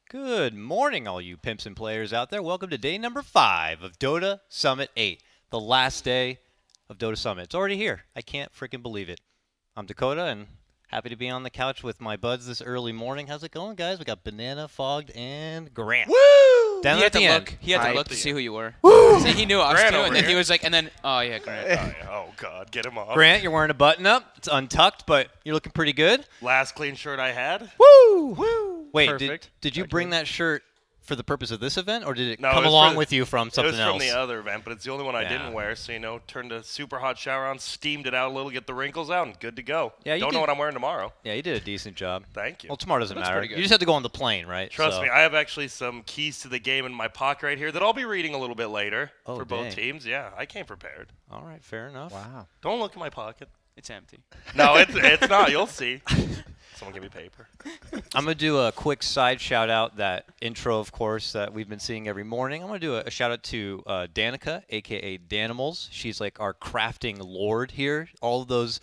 Good morning, all you pimps and players out there. Welcome to day number 5 of Dota Summit 8, the last day of Dota Summit. It's already here. I can't freaking believe it. I'm Dakota, and happy to be on the couch with my buds this early morning. How's it going, guys? We got Banana, Fogged, and Grant. Woo! Down at the end. He had to look to see who you were. Woo! So he knew us Grant too, over and then he here. was like, oh yeah, Grant. Oh, God, get him off. Grant, you're wearing a button-up. It's untucked, but you're looking pretty good. Last clean shirt I had. Woo! Woo! Wait, Perfect. did you bring that shirt for the purpose of this event, or did it No, come it was along for- with you from something It was else? from the other event, but it's the only one I Yeah. didn't wear. So, turned a super hot shower on, steamed it out a little, get the wrinkles out, and good to go. Yeah, you Don't know did- what I'm wearing tomorrow. Yeah, you did a decent job. Thank you. Well, tomorrow doesn't Looks matter. pretty good. You just have to go on the plane, right? Trust So- me, I have actually some keys to the game in my pocket right here that I'll be reading a little bit later Oh, for dang. both teams. Yeah, I came prepared. All right, fair enough. Wow. Don't look in my pocket. It's empty. No, it's not. You'll see. Someone give me paper. I'm going to do a quick side shout-out, that intro, of course, that we've been seeing every morning. I'm going to do a shout-out to Danica, a.k.a. Danimals. She's like our crafting lord here. All of those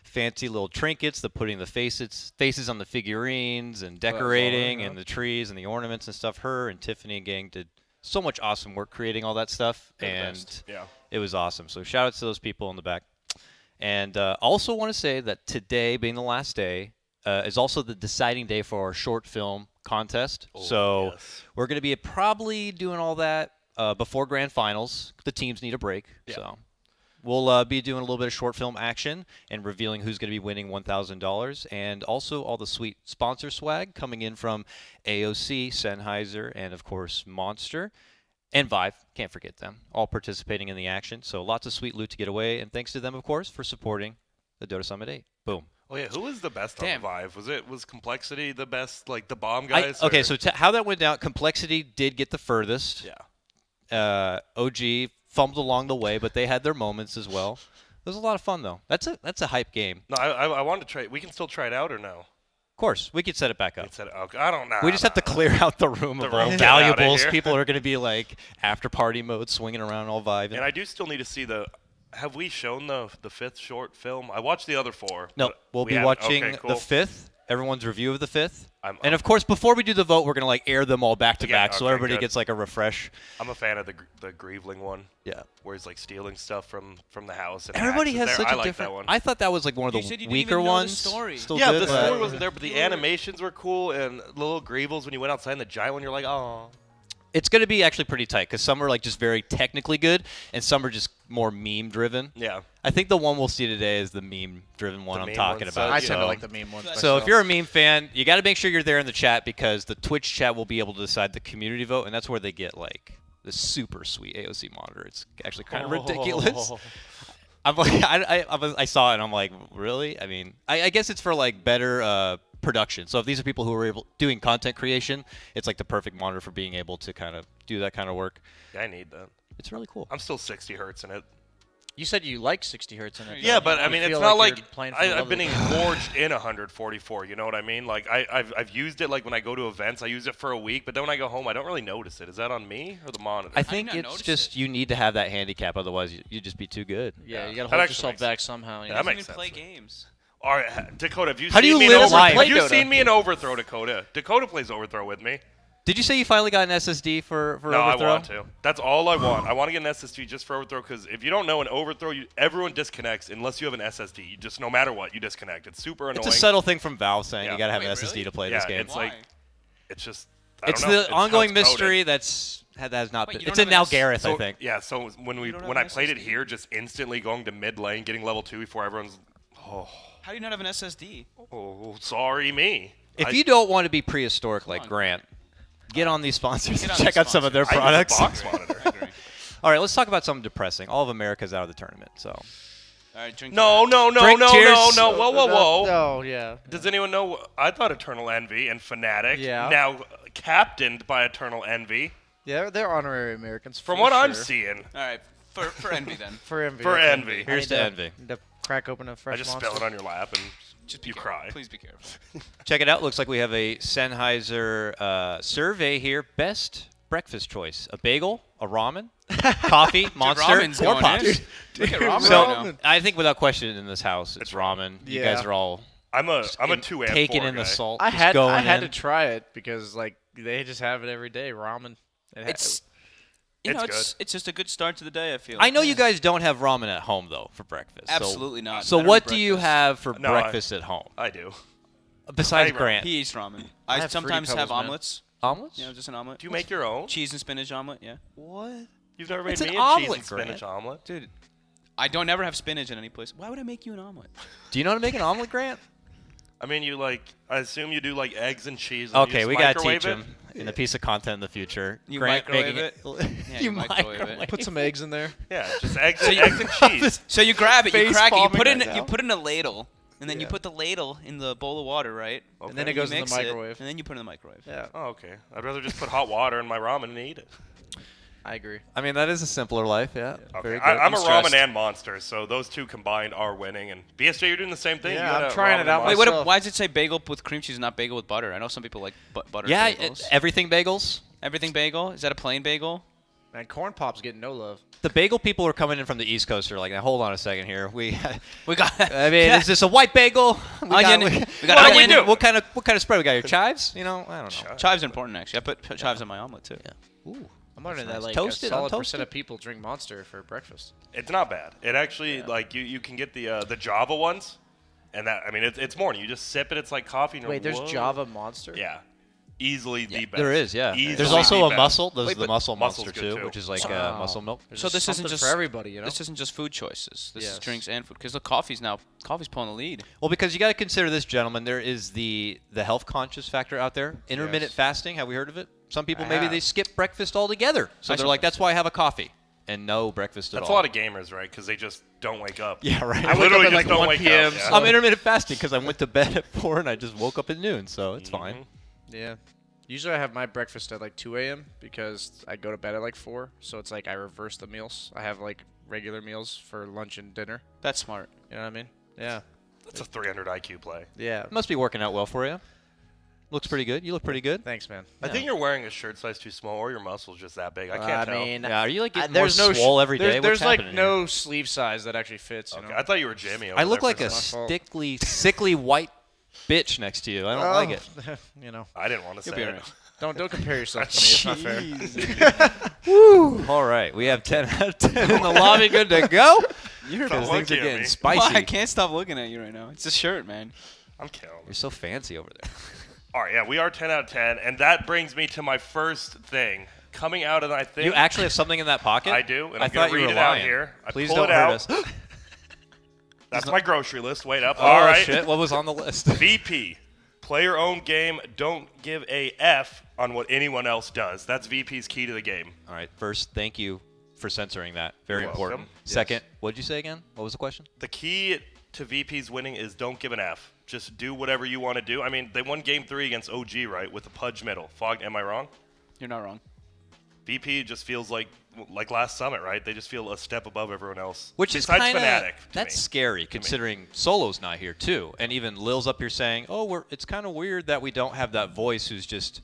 fancy little trinkets, the putting the faces on the figurines and decorating and the trees and the ornaments and stuff. Her and Tiffany and gang did so much awesome work creating all that stuff, and Yeah. it was awesome. So shout-outs to those people in the back. And also want to say that today, being the last day, is also the deciding day for our short film contest. Oh, so yes. we're going to be probably doing all that before grand finals. The teams need a break. Yeah. So we'll be doing a little bit of short film action and revealing who's going to be winning $1,000. And also all the sweet sponsor swag coming in from AOC, Sennheiser, and, of course, Monster. And Vive, can't forget them, all participating in the action. So lots of sweet loot to get away, and thanks to them, of course, for supporting the Dota Summit 8. Boom. Oh yeah, who was the best Damn. on Vive? Was Complexity the best, like the bomb guys? Okay, or- so how that went down, Complexity did get the furthest. yeah. OG fumbled along the way, but they had their moments as well. It was a lot of fun, though. That's a hype game. No, I wanted to try. We can still try it out or no? Of course, we could set it back up. It said, okay, I don't know. We just have to clear out the room of all room. Get outta valuables. here. People are going to be like after party mode, swinging around all vibing. And I do still need to see the. Have we shown the 5th short film? I watched the other 4. No, but we'll we be haven't. watching Okay, cool. the 5th. Everyone's review of the 5th. I'm- Of course, before we do the vote, we're going to like air them all back to Yeah, back, so okay, everybody good. gets like a refresh. I'm a fan of the Grieveling one. Yeah. Where he's like stealing stuff from the house. And Everybody hacks has there. such I a like different. That one. I thought that was like one of You the said you didn't weaker even know the ones. story. Still yeah, good, the but- story wasn't there, but the animations were cool, and the little Greevils when you went outside, and the giant one, you're like, oh. It's going to be actually pretty tight because some are like just very technically good, and some are just more meme-driven. Yeah. I think the one we'll see today is the meme-driven one The I'm meme talking one, about. so, I you tend know. to like the meme ones. So myself. if you're a meme fan, you got to make sure you're there in the chat because the Twitch chat will be able to decide the community vote, and that's where they get like the super sweet AOC monitor. It's actually kind of ridiculous. I'm like, I saw it and I'm like, really? I mean, I guess it's for like better production. So if these are people who are doing content creation, it's like the perfect monitor for being able to kind of do that kind of work. Yeah, I need that. It's really cool. I'm still 60 hertz in it. You said you like 60 hertz in it. Yeah, though. but I You mean, it's feel not you're like playing for the I've love been of the game. engorged in 144. You know what I mean? Like I've used it like when I go to events, I use it for a week, but then when I go home, I don't really notice it. Is that on me or the monitor? I think not it's notice just you need to have that handicap, otherwise you'd just be too good. Yeah, you That gotta hold actually yourself makes back somehow. You Yeah, know? that makes even sense. play games. All right, Dakota, have you How do seen you me live in life? Have you Dota. seen me in Overthrow, Dakota? Dakota plays Overthrow with me. Did you say you finally got an SSD for No, Overthrow? I want to. That's all I want. I want to get an SSD just for Overthrow because if you don't know, in Overthrow, everyone disconnects unless you have an SSD. You just no matter what, you disconnect. It's super annoying. It's a subtle thing from Valve saying Yeah. you got to have Wait, an SSD really? to play Yeah, this game. it's Why? like it's just. I It's don't know. the It's how ongoing it's coded. mystery that has not Wait, been. you It's don't in have now an Gareth, I So, think. yeah, so when don't when have I an played it SSD? here, just instantly going to mid lane, getting level 2 before everyone's. Oh, How do you not have an SSD? sorry me. If you don't want to be prehistoric like on. Grant, get on these sponsors Get and on check these out some of their sponsors. I use a products. box monitor. I agree. All right, let's talk about something depressing. All of America's out of the tournament, so. All right, drink No, that. no, no, Drink, no, cheers. no, no. Whoa, whoa, whoa. No, yeah. Does anyone know? I thought Eternal Envy and Fnatic, Yeah. now captained by Eternal Envy. Yeah, they're honorary Americans. From for what I'm sure. seeing, All right, for Envy then. For Envy. For okay. Envy. Here's to Envy. Need to crack open a fresh I just monster. spill it on your lap and Just be you careful. cry. Please be careful. Check it out. Looks like we have a Sennheiser survey here. Best breakfast choice: a bagel, a ramen, coffee, Monster, ramen's or going pops. in. Look at ramen So right now. I think without question in this house, it's It's ramen. You Yeah. guys are all I'm a 2 and 4 taking in guy. the salt. I just had going to in. try it because like they just have it every day. Ramen. It's it's just a good start to the day. I feel. I know you guys don't have ramen at home though for breakfast. Absolutely not. So I don't what eat do you breakfast. have for No, breakfast at home I do. besides I- Grant? He eats ramen. I I have sometimes Fruity have Pebbles, man. omelets. Omelets? You know, just an omelet. Do you make your own? Cheese and spinach omelet? Yeah. What? You've never made It's an me a cheese omelet, and spinach Grant. omelet? Dude, I don't never have spinach in any place. Why would I make you an omelet? Do you know how to make an omelet, Grant? I mean, I assume you do like eggs and cheese. And you Okay, just we gotta microwave teach him in a piece of content in the future. You Grant microwave making Yeah, you you microwave it. Put some eggs in there. Yeah, just eggs and cheese. So you grab it, you Face crack it, you palming put it, right in, now. you put it in a ladle, and then you Yeah. put the ladle in the bowl of water, right? And then Okay. it goes You in the mix it, microwave. and then you put it in the microwave. Yeah, Oh, okay. I'd rather just put hot water in my ramen and eat it. I agree. I mean, that is a simpler life, yeah. Okay. Very good. I'm a stressed. ramen and monster, so those two combined are winning. And BSJ, you're doing the same thing. Yeah, You got I'm a trying ramen it out and Wait, monster. what? Why does it say bagel with cream cheese, and not bagel with butter? I know some people like butter yeah, bagels. everything bagels. Everything bagel? Is that a plain bagel? Man, corn pops getting no love. The bagel people are coming in from the East Coast. Are like, now hold on a second here. We got. I mean, is this a white bagel? Onion. We got what do we onion. do? What kind of spread we got here? Chives? You know, I don't know. Chives are important actually. I put chives in my omelet too. Yeah. Ooh. I'm wondering that nice. like Toasted, a solid untoasted? percent of people drink Monster for breakfast. It's not bad. It actually like you can get the Java ones, and that I mean it's morning. You just sip it. It's like coffee. And you're Wait, there's whoa. Java Monster? Yeah, easily the best. There is, yeah. Easily There's also the a best. muscle. There's Wait, the but muscle muscle's monster good too, too. which is like Wow. muscle milk. There's So this isn't something just for everybody, you know? This isn't just food choices. This is Yes. drinks and food because the coffee's pulling the lead. Well, because you got to consider this, gentlemen. There is the health conscious factor out there. Intermittent Yes. fasting. Have we heard of it? Some people I maybe have. they skip breakfast altogether. So I they're saw- like, that's why I have a coffee and no breakfast at That's all. a lot of gamers, right? Because they just don't wake up. Yeah, right. I literally at, just like, don't 1 wake PM, up. Yeah. so- I'm intermittent fasting because I went to bed at 4 and I just woke up at noon, so it's fine. Yeah. Usually I have my breakfast at like 2 a.m. because I go to bed at like 4. So it's like I reverse the meals. I have like regular meals for lunch and dinner. That's smart. You know what I mean? Yeah. That's a 300 IQ play. Yeah. It must be working out well for you. Looks pretty good. You look pretty good. Thanks, man. I think you're wearing a shirt size too small, or your muscles just that big. I can't I tell. mean, Yeah, are you like getting there's more no swole every day? There's What's like happening no here? sleeve size that actually fits. You Okay, know? I thought you were Jimmy. I look over like there a for fault. sickly white bitch next to you. I don't like it. You know, I didn't want to say be it. alright. don't compare yourself to me. It's not fair. All right, we have 10 out of 10 in the lobby. Good to go. You're Because things are getting Why? I spicy. can't stop looking at you right now. It's a shirt, man. I'm killing. You're so fancy over there. All right, yeah, we are 10 out of 10, and that brings me to my first thing. Coming out of, I think You actually have something in that pocket? I do, and I I'm thought going to you read were it out lying. here. I Please pull don't it hurt out. us. That's my grocery list. Wait up. Oh, All right. shit. What was on the list? VP. Player-owned game. Don't give a F on what anyone else does. That's VP's key to the game. All right. First, thank you for censoring that. Very You're important. welcome. Second, what did you say again? What was the question? The key to VP's winning is don't give an F. Just do whatever you want to do. I mean, they won Game 3 against OG, right, with the Pudge middle. Fogged, am I wrong? You're not wrong. VP just feels like last summit, right? They just feel a step above everyone else. Which is Besides kind of Fnatic, to that's me. scary considering Solo's not here too, and even Lil's up here saying, "Oh, it's kind of weird that we don't have that voice who's just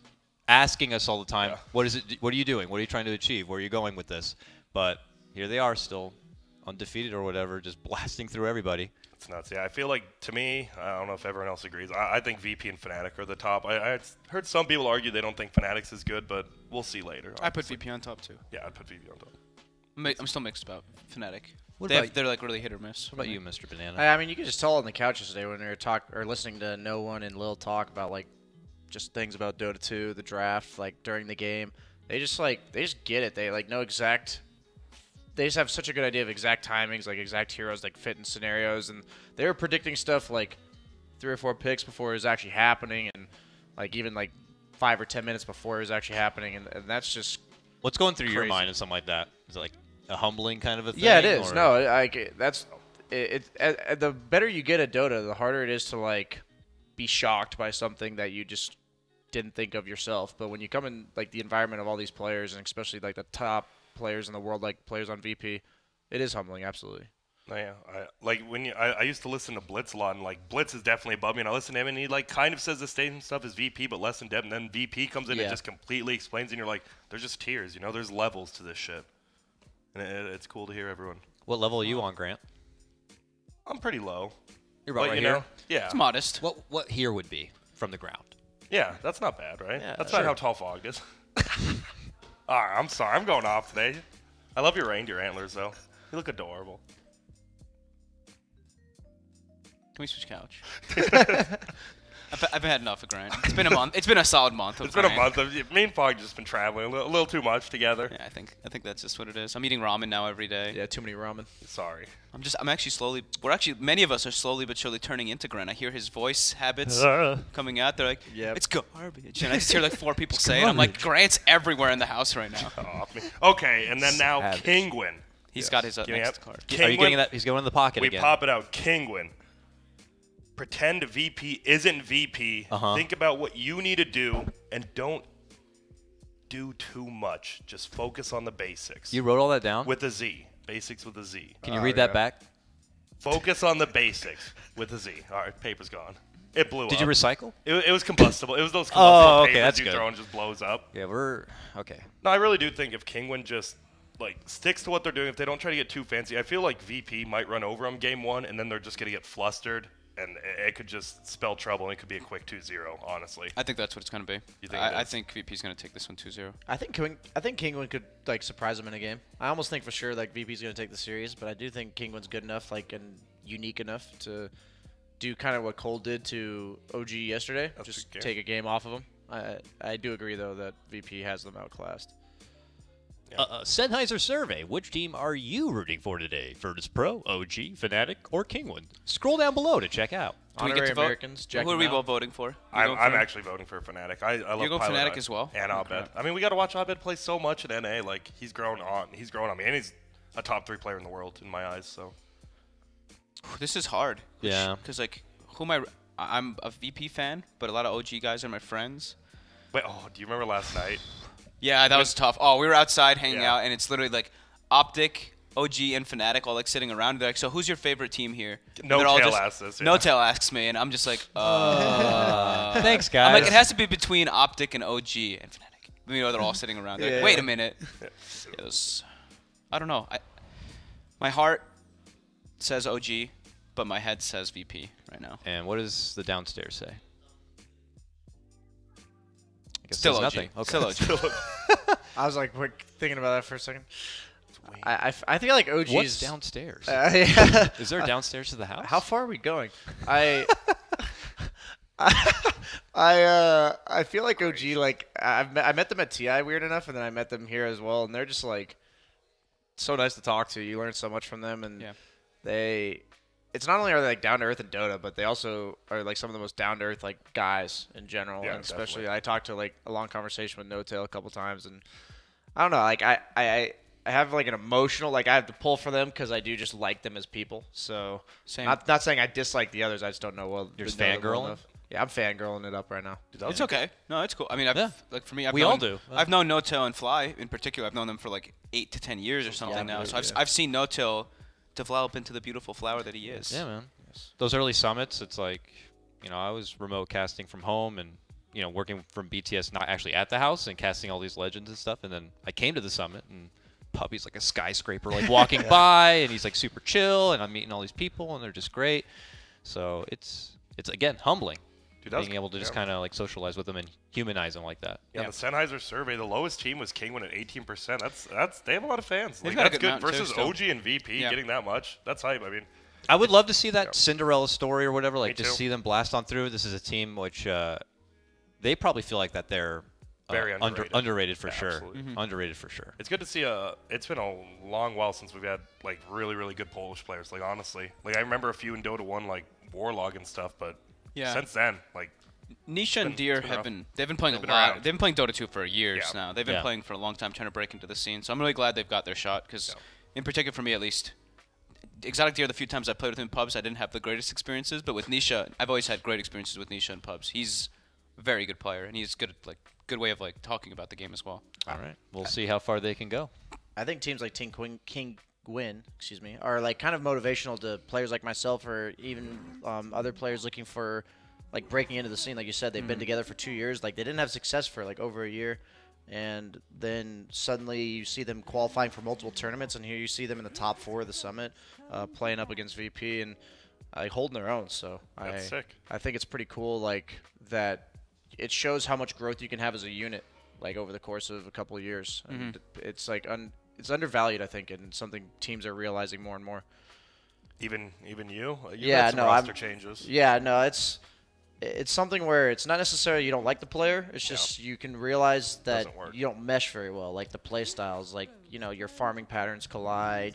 asking us all the time, Yeah. what is it? What are you doing? What are you trying to achieve? Where are you going with this?" But here they are, still undefeated or whatever, just blasting through everybody. It's nuts. Yeah, I feel like, to me, I don't know if everyone else agrees. I think VP and Fnatic are the top. I heard some people argue they don't think Fnatic's is good, but we'll see later. I put VP on top too. Yeah, I'd put VP on top. I'm still mixed about Fnatic. What They're about- like really hit or miss. What about you, Mr. Banana? I mean, you could just tell on the couch yesterday when we were listening to No One and Lil talk about like just things about Dota 2, the draft, like during the game. They just get it. They like know exact. They just have such a good idea of exact timings, like exact heroes, like fit in scenarios, and they were predicting stuff like 3 or 4 picks before it was actually happening, and like even like 5 or 10 minutes before it was actually happening, and that's just What's going through your crazy. mind in something like that? Is it like a humbling kind of a thing? Yeah, it is. or- No, like that's the better you get at Dota, the harder it is to like be shocked by something that you just didn't think of yourself. But when you come in like the environment of all these players, and especially like the top players in the world, like players on VP, it is humbling. Absolutely. Oh, yeah, I used to listen to Blitz a lot, and like Blitz is definitely above me, and I listen to him, and he like kind of says the same stuff as VP, but less in depth, and then VP comes in Yeah. and just completely explains, and you're like, there's just tiers, there's levels to this shit, and it's cool to hear everyone. What level are you on, Grant? I'm pretty low. You're about But, right you know, here. yeah. It's modest. What here would be from the ground? Yeah, that's not bad, right? Yeah, That's sure. not how tall Fog is. All right, I'm sorry. I'm going off today. I love your reindeer antlers, though. You look adorable. Can we switch couch? I've had enough of Grant. It's been a month. It's been a solid month. It's been a month. Me and Fog just been traveling a little too much together. Yeah, I think that's just what it is. I'm eating ramen now every day. Yeah, too many ramen. Sorry. I'm actually slowly. Many of us are slowly but surely turning into Grant. I hear his voice habits coming out. They're like, Yep. it's garbage, and I just hear like 4 people say it. I'm like, Grant's everywhere in the house right now. Okay, and then now Savage. Kinguin. He's got his next card. Are you getting that? He's going in the pocket We again. pop it out. Kinguin. Pretend VP isn't VP. Think about what you need to do, and don't do too much. Just focus on the basics. You wrote all that down? With a Z. Basics with a Z. Can you read that back? Focus on the basics with a Z. All right, paper's gone. It blew up. Did you recycle? It was combustible. It was those combustible okay, papers that's you good. throw and just blows up. Yeah, we're okay. No, I really do think if Kinguin just sticks to what they're doing, if they don't try to get too fancy, I feel like VP might run over them game 1, and then they're just gonna get flustered, and it could just spell trouble, and it could be a quick 2-0. Honestly, I think that's what it's going to be. You think I think VP's going to take this one 2-0. I think Kinguin could surprise him in a game. I almost think for sure VP's going to take the series, but I do think Kinguin's good enough and unique enough to do kind of what Cole did to OG yesterday. That's just a good game. take a game off of him. I do agree though that VP has them outclassed. Sennheiser survey. Which team are you rooting for today? Virtus.pro, OG, Fnatic, or Kinguin? Scroll down below to check out. Do we get Honorary to vote? Americans, check Who are them we out. both voting for? I'm actually voting for Fnatic. I love You're going Pilot Fnatic Eye as well? and Abed. I mean, we got to watch Abed play so much in NA. Like he's grown on me, and he's a top 3 player in the world in my eyes. So This is hard. Yeah. Because I'm a VP fan, but a lot of OG guys are my friends. wait, do you remember last night? Yeah, that was tough. Oh, we were outside hanging Yeah. out, and it's literally like Optic, OG, and Fnatic all sitting around. They're like, so who's your favorite team here? And No they're all Tail just- asks this. Yeah. No Tail asks me, and I'm just like, Thanks, guys. I'm like, it has to be between Optic and OG and Fnatic. They're all sitting around. They're like, wait a minute. It was, I don't know. My heart says OG, but my head says VP right now. And what does the downstairs say? I guess Still it OG. says nothing. Still OG. I was thinking about that for a second. I feel like OG's What's downstairs? yeah. Is there a downstairs to the house? How far are we going? I feel like OG I met them at TI weird enough, and then I met them here as well, and they're just so nice to talk to. You learn so much from them, and it's not only are they down to earth in Dota, but they also are some of the most down to earth guys in general. Yeah, and especially definitely. I talked to a long conversation with No Tail a couple times, and I don't know, I have an emotional I have to pull for them because I do just like them as people. So Same. not saying I dislike the others. I just don't know well. You're just know them well fangirling? enough. Yeah, I'm fangirling it up right now. It's okay. No, it's cool. I mean, for me, We all do. I've known No Tail and Fly in particular. I've known them for 8 to 10 years or something now. So I've seen No Tail develop into the beautiful flower that he is. Yeah, man. Those early summits, it's I was remote casting from home and, working from BTS, not actually at the house and casting all these legends and stuff. And then I came to the summit and Puppy's like a skyscraper, walking by, and he's super chill, and I'm meeting all these people, and they're just great. So it's again humbling, being able to just kind of socialize with them and humanize them like that. Yeah, the Sennheiser survey, the lowest team was Kinguin at 18%. That's they have a lot of fans. They've got a That's good good amount, too, versus still. OG and VP getting that much. That's hype. I mean, I would love to see that Cinderella story or whatever, Me just too. see them blast on through. This is a team which they probably feel like that they're Very underrated. underrated for Yeah, sure. absolutely. Underrated for sure. it's good to see it's been a long while since we've had really, really good Polish players. Honestly, I remember a few in Dota 1 Warlog and stuff, but since then, Nisha and Deer it's been rough. they've been playing They've a been lot. around. They've been playing Dota 2 for years Yeah. now. They've been playing for a long time, trying to break into the scene. So I'm really glad they've got their shot because, in particular for me at least, Exotic Deer, the few times I played with him in pubs, I didn't have the greatest experiences. But with Nisha, I've always had great experiences with Nisha in pubs. He's a very good player, and he's good at good way of talking about the game as well. All right, we'll see how far they can go. I think teams like Kinguin, are kind of motivational to players like myself, or even other players looking for breaking into the scene. Like you said, they've been together for 2 years. They didn't have success for over a year, and then suddenly you see them qualifying for multiple tournaments, and here you see them in the top 4 of the summit, playing up against VP and holding their own. So That's sick. I think it's pretty cool that it shows how much growth you can have as a unit, like over the course of a couple of years. And it's like it's undervalued, I think, and something teams are realizing more and more. Even you? Yeah, had some no, roster changes. Yeah, no, it's something where it's not necessarily you don't like the player. It's just you can realize that Doesn't work. you don't mesh very well. Like the play styles, like your farming patterns collide.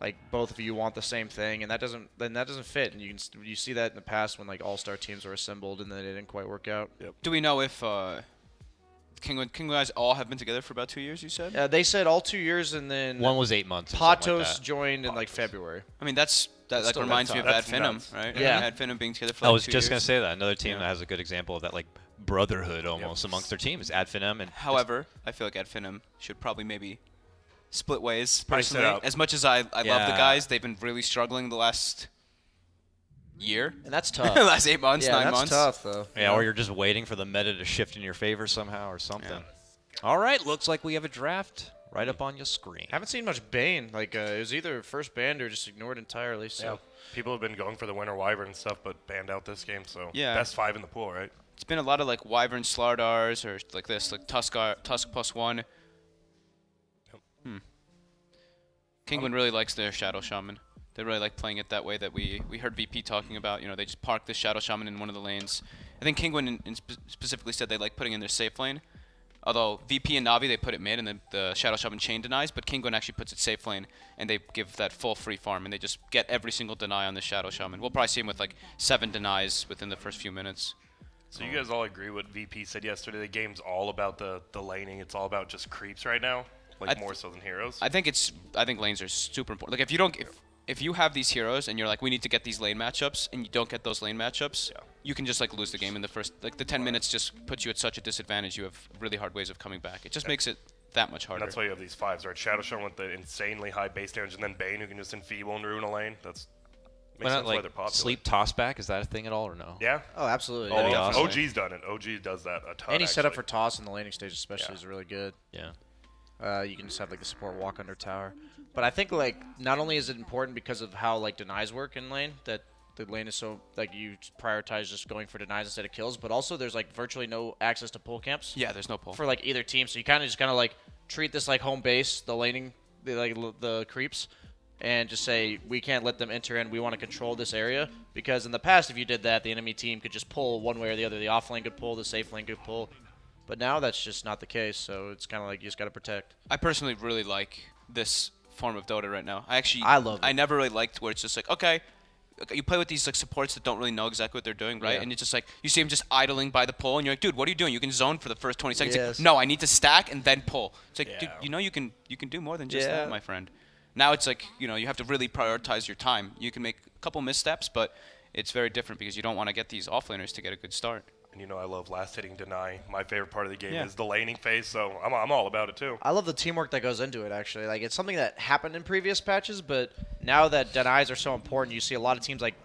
Like both of you want the same thing, and that doesn't fit. And you see that in the past when like all-star teams were assembled and then it didn't quite work out. Yep. Do we know if Kinguin guys all have been together for about 2 years? You said. They said all 2 years, and then One was 8 months. or something like Patos that. joined in like February. I mean, that still reminds me of nuts. Ad Finum, That's right? Yeah. Ad Finum being together for I like was 2 just gonna years. say that another team that has a good example of that, like brotherhood almost amongst their team is Ad Finum. And However, I feel like Ad Finum should probably maybe split ways. Probably set Personally, up. as much as I love the Yeah. guys, they've been really struggling the last year, And that's tough. last 8 months, yeah, 9 that's months. tough though. yeah, or you're just waiting for the meta to shift in your favor somehow or something. All right, looks like we have a draft right up on your screen. Haven't seen much Bane. Like it was either first banned or just ignored entirely. So. Yeah. People have been going for the winter wyvern and stuff, but banned out this game. So Yeah. best 5 in the pool, right? It's been a lot of like Wyvern Slardars or like this, like Tusk +1. Kinguin really likes their Shadow Shaman. They really like playing it that way that we heard VP talking about. They just park the Shadow Shaman in one of the lanes. I think Kinguin specifically said they like putting in their safe lane. Although VP and Navi, they put it mid, and then the Shadow Shaman chain denies, but Kinguin actually puts it safe lane, and they give that full free farm, and they just get every single deny on the Shadow Shaman. We'll probably see him with like 7 denies within the first few minutes. So you guys all agree what VP said yesterday? The game's all about the laning. It's all about just creeps right now, like more so than heroes. I think lanes are super important. Like if you have these heroes and you're like, we need to get these lane matchups, and you don't get those lane matchups, you can just like lose the game in the first, like the 10 minutes just puts you at such a disadvantage. You have really hard ways of coming back. It just makes it that much harder. And that's why you have these 5s, right? Shadow Shaman with the insanely high base damage, and then Bane who can just enfeeble and ruin a lane. That's Why makes not sense why like they're popular. sleep tossback? Is that a thing at all or no? Yeah. Oh, absolutely. Oh, be awesome. OG's done it. OG does that a ton. Any setup for actually. toss in the laning stage especially Yeah. is really good. Yeah. You can just have like the support walk under tower. But I think like not only is it important because of how like denies work in lane, that the lane is so like you prioritize just going for denies instead of kills, but also there's like virtually no access to pull camps Yeah, there's no pull. for like either team. So you kind of like treat this like home base, the laning, the creeps, and just say we can't let them enter in. We want to control this area because in the past if you did that, the enemy team could just pull one way or the other. The off lane could pull, the safe lane could pull. But now that's just not the case, so it's kind of like you just got to protect. I personally really like this form of Dota right now. I love it. I never really liked where it's just like, okay, you play with these like supports that don't really know exactly what they're doing, right? Yeah. And it's just like you see them just idling by the pole, and you're like, dude, what are you doing? You can zone for the first 20 seconds. It's Yes. like, no, I need to stack and then pull. It's like, dude, Yeah. you can do more than just Yeah. that, my friend. Now it's like you have to really prioritize your time. You can make a couple missteps, but it's very different because you don't want to get these offlaners to get a good start. And I love last hitting deny. My favorite part of the game Yeah. is the laning phase, so I'm all about it too. I love the teamwork that goes into it, actually. Like, it's something that happened in previous patches, but now that denies are so important, you see a lot of teams, like,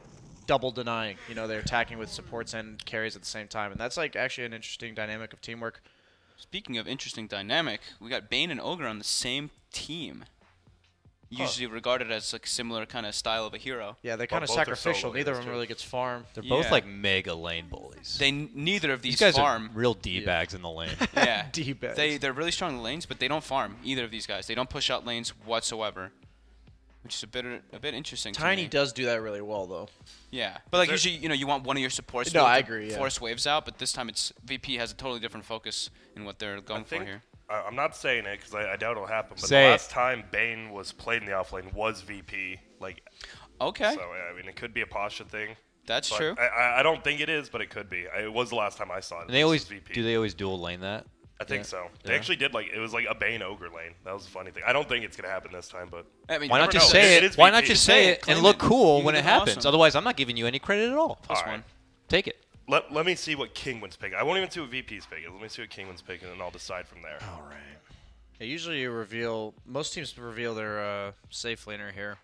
double denying. They're attacking with supports and carries at the same time. And that's, like, actually an interesting dynamic of teamwork. Speaking of interesting dynamic, we got Bane and Ogre on the same team. Usually regarded as like similar kind of style of a hero. Yeah, they're kind of both are sacrificial. solo Neither of heroes, them too. really gets farm. They're both Yeah. like mega lane bullies. Neither of These these guys farm. are real d-bags in the lane. Yeah, D-bags. they're really strong in the lanes, but they don't farm either of these guys. They don't push out lanes whatsoever, which is a bit interesting. Tiny to me. does do that really well, though. Yeah, but like there- usually you want one of your supports. No, to I agree, yeah. Force waves out, but this time it's VP has a totally different focus in what they're going for here. I'm not saying it because I doubt it'll happen, but Say the it. last time Bane was played in the offlane was VP. Okay, So I mean, it could be a Pasha thing. that's But true. I don't think it is, but it could be. It was the last time I saw it. And they This always is VP. do. They always dual lane that. I think so. They Yeah. actually did it was like a Bane Ogre lane. That was a funny thing. I don't think it's gonna happen this time, but I mean, Why you not never just know. say It it? is Why not VP. just Say say it, it claim and look it. cool You when it look happens? awesome. Otherwise, I'm not giving you any credit at all. Plus All one. right. Take it. let me see what Kinguin's picking. I won't even see what VP's picking. Let me see what Kinguin's picking, and I'll decide from there. All right. Yeah, usually most teams reveal their safe laner here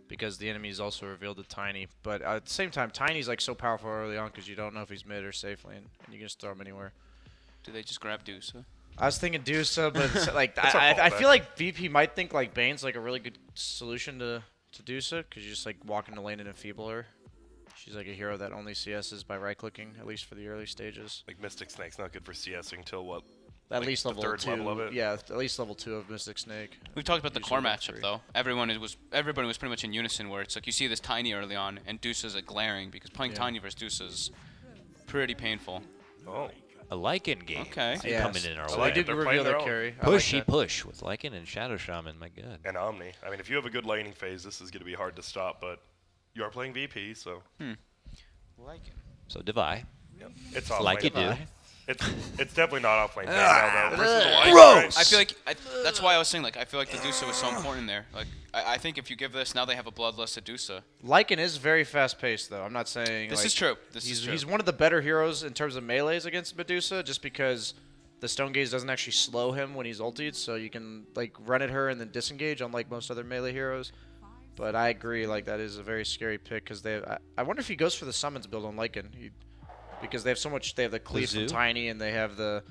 because the enemies also revealed the Tiny. But at the same time, Tiny's like so powerful early on because you don't know if he's mid or safe lane, and you can just throw him anywhere. Do they just grab DOTA? I was thinking DOTA, but it's like That's our fault, I man. feel like VP might think like Bane's like a really good solution to DOTA because you just like walk in the lane and enfeeble her. She's like a hero that only CSs by right-clicking, at least for the early stages. Like Mystic Snake's not good for CSing till what? At Like least the level third 2. level of it? Yeah, at least level 2 of Mystic Snake. We've talked about the Usually core level matchup 3. though. Everybody was pretty much in unison where it's like you see this Tiny early on and Deuce's a glaring because playing Tiny versus Deuce is pretty painful. Oh. A Lycan game. Okay. It's coming in our So So way. they did They're reveal playing their their own. carry. I like Pushy that. push with Lycan and Shadow Shaman. My God. And Omni. I mean, if you have a good laning phase, this is going to be hard to stop, but you are playing VP, so. Like it. So Devi. Yep. It's off Like lane. you do. It's definitely not off lane. Now, though. Versus the Lycan, Gross! I feel like that's why I was saying like I feel like the Dusa was so important there. Like I think if you give this now they have a bloodlust Dusa. Lycan is very fast-paced, though. I'm not saying This like, is true. This is true. He's one of the better heroes in terms of melees against Medusa, just because the Stone Gaze doesn't actually slow him when he's ultied, so you can like run at her and then disengage, unlike most other melee heroes. But I agree, like that is a very scary pick because they. I wonder if he goes for the summons build on Lycan, because they have so much. They have the cleave from Zoo? Tiny and they have the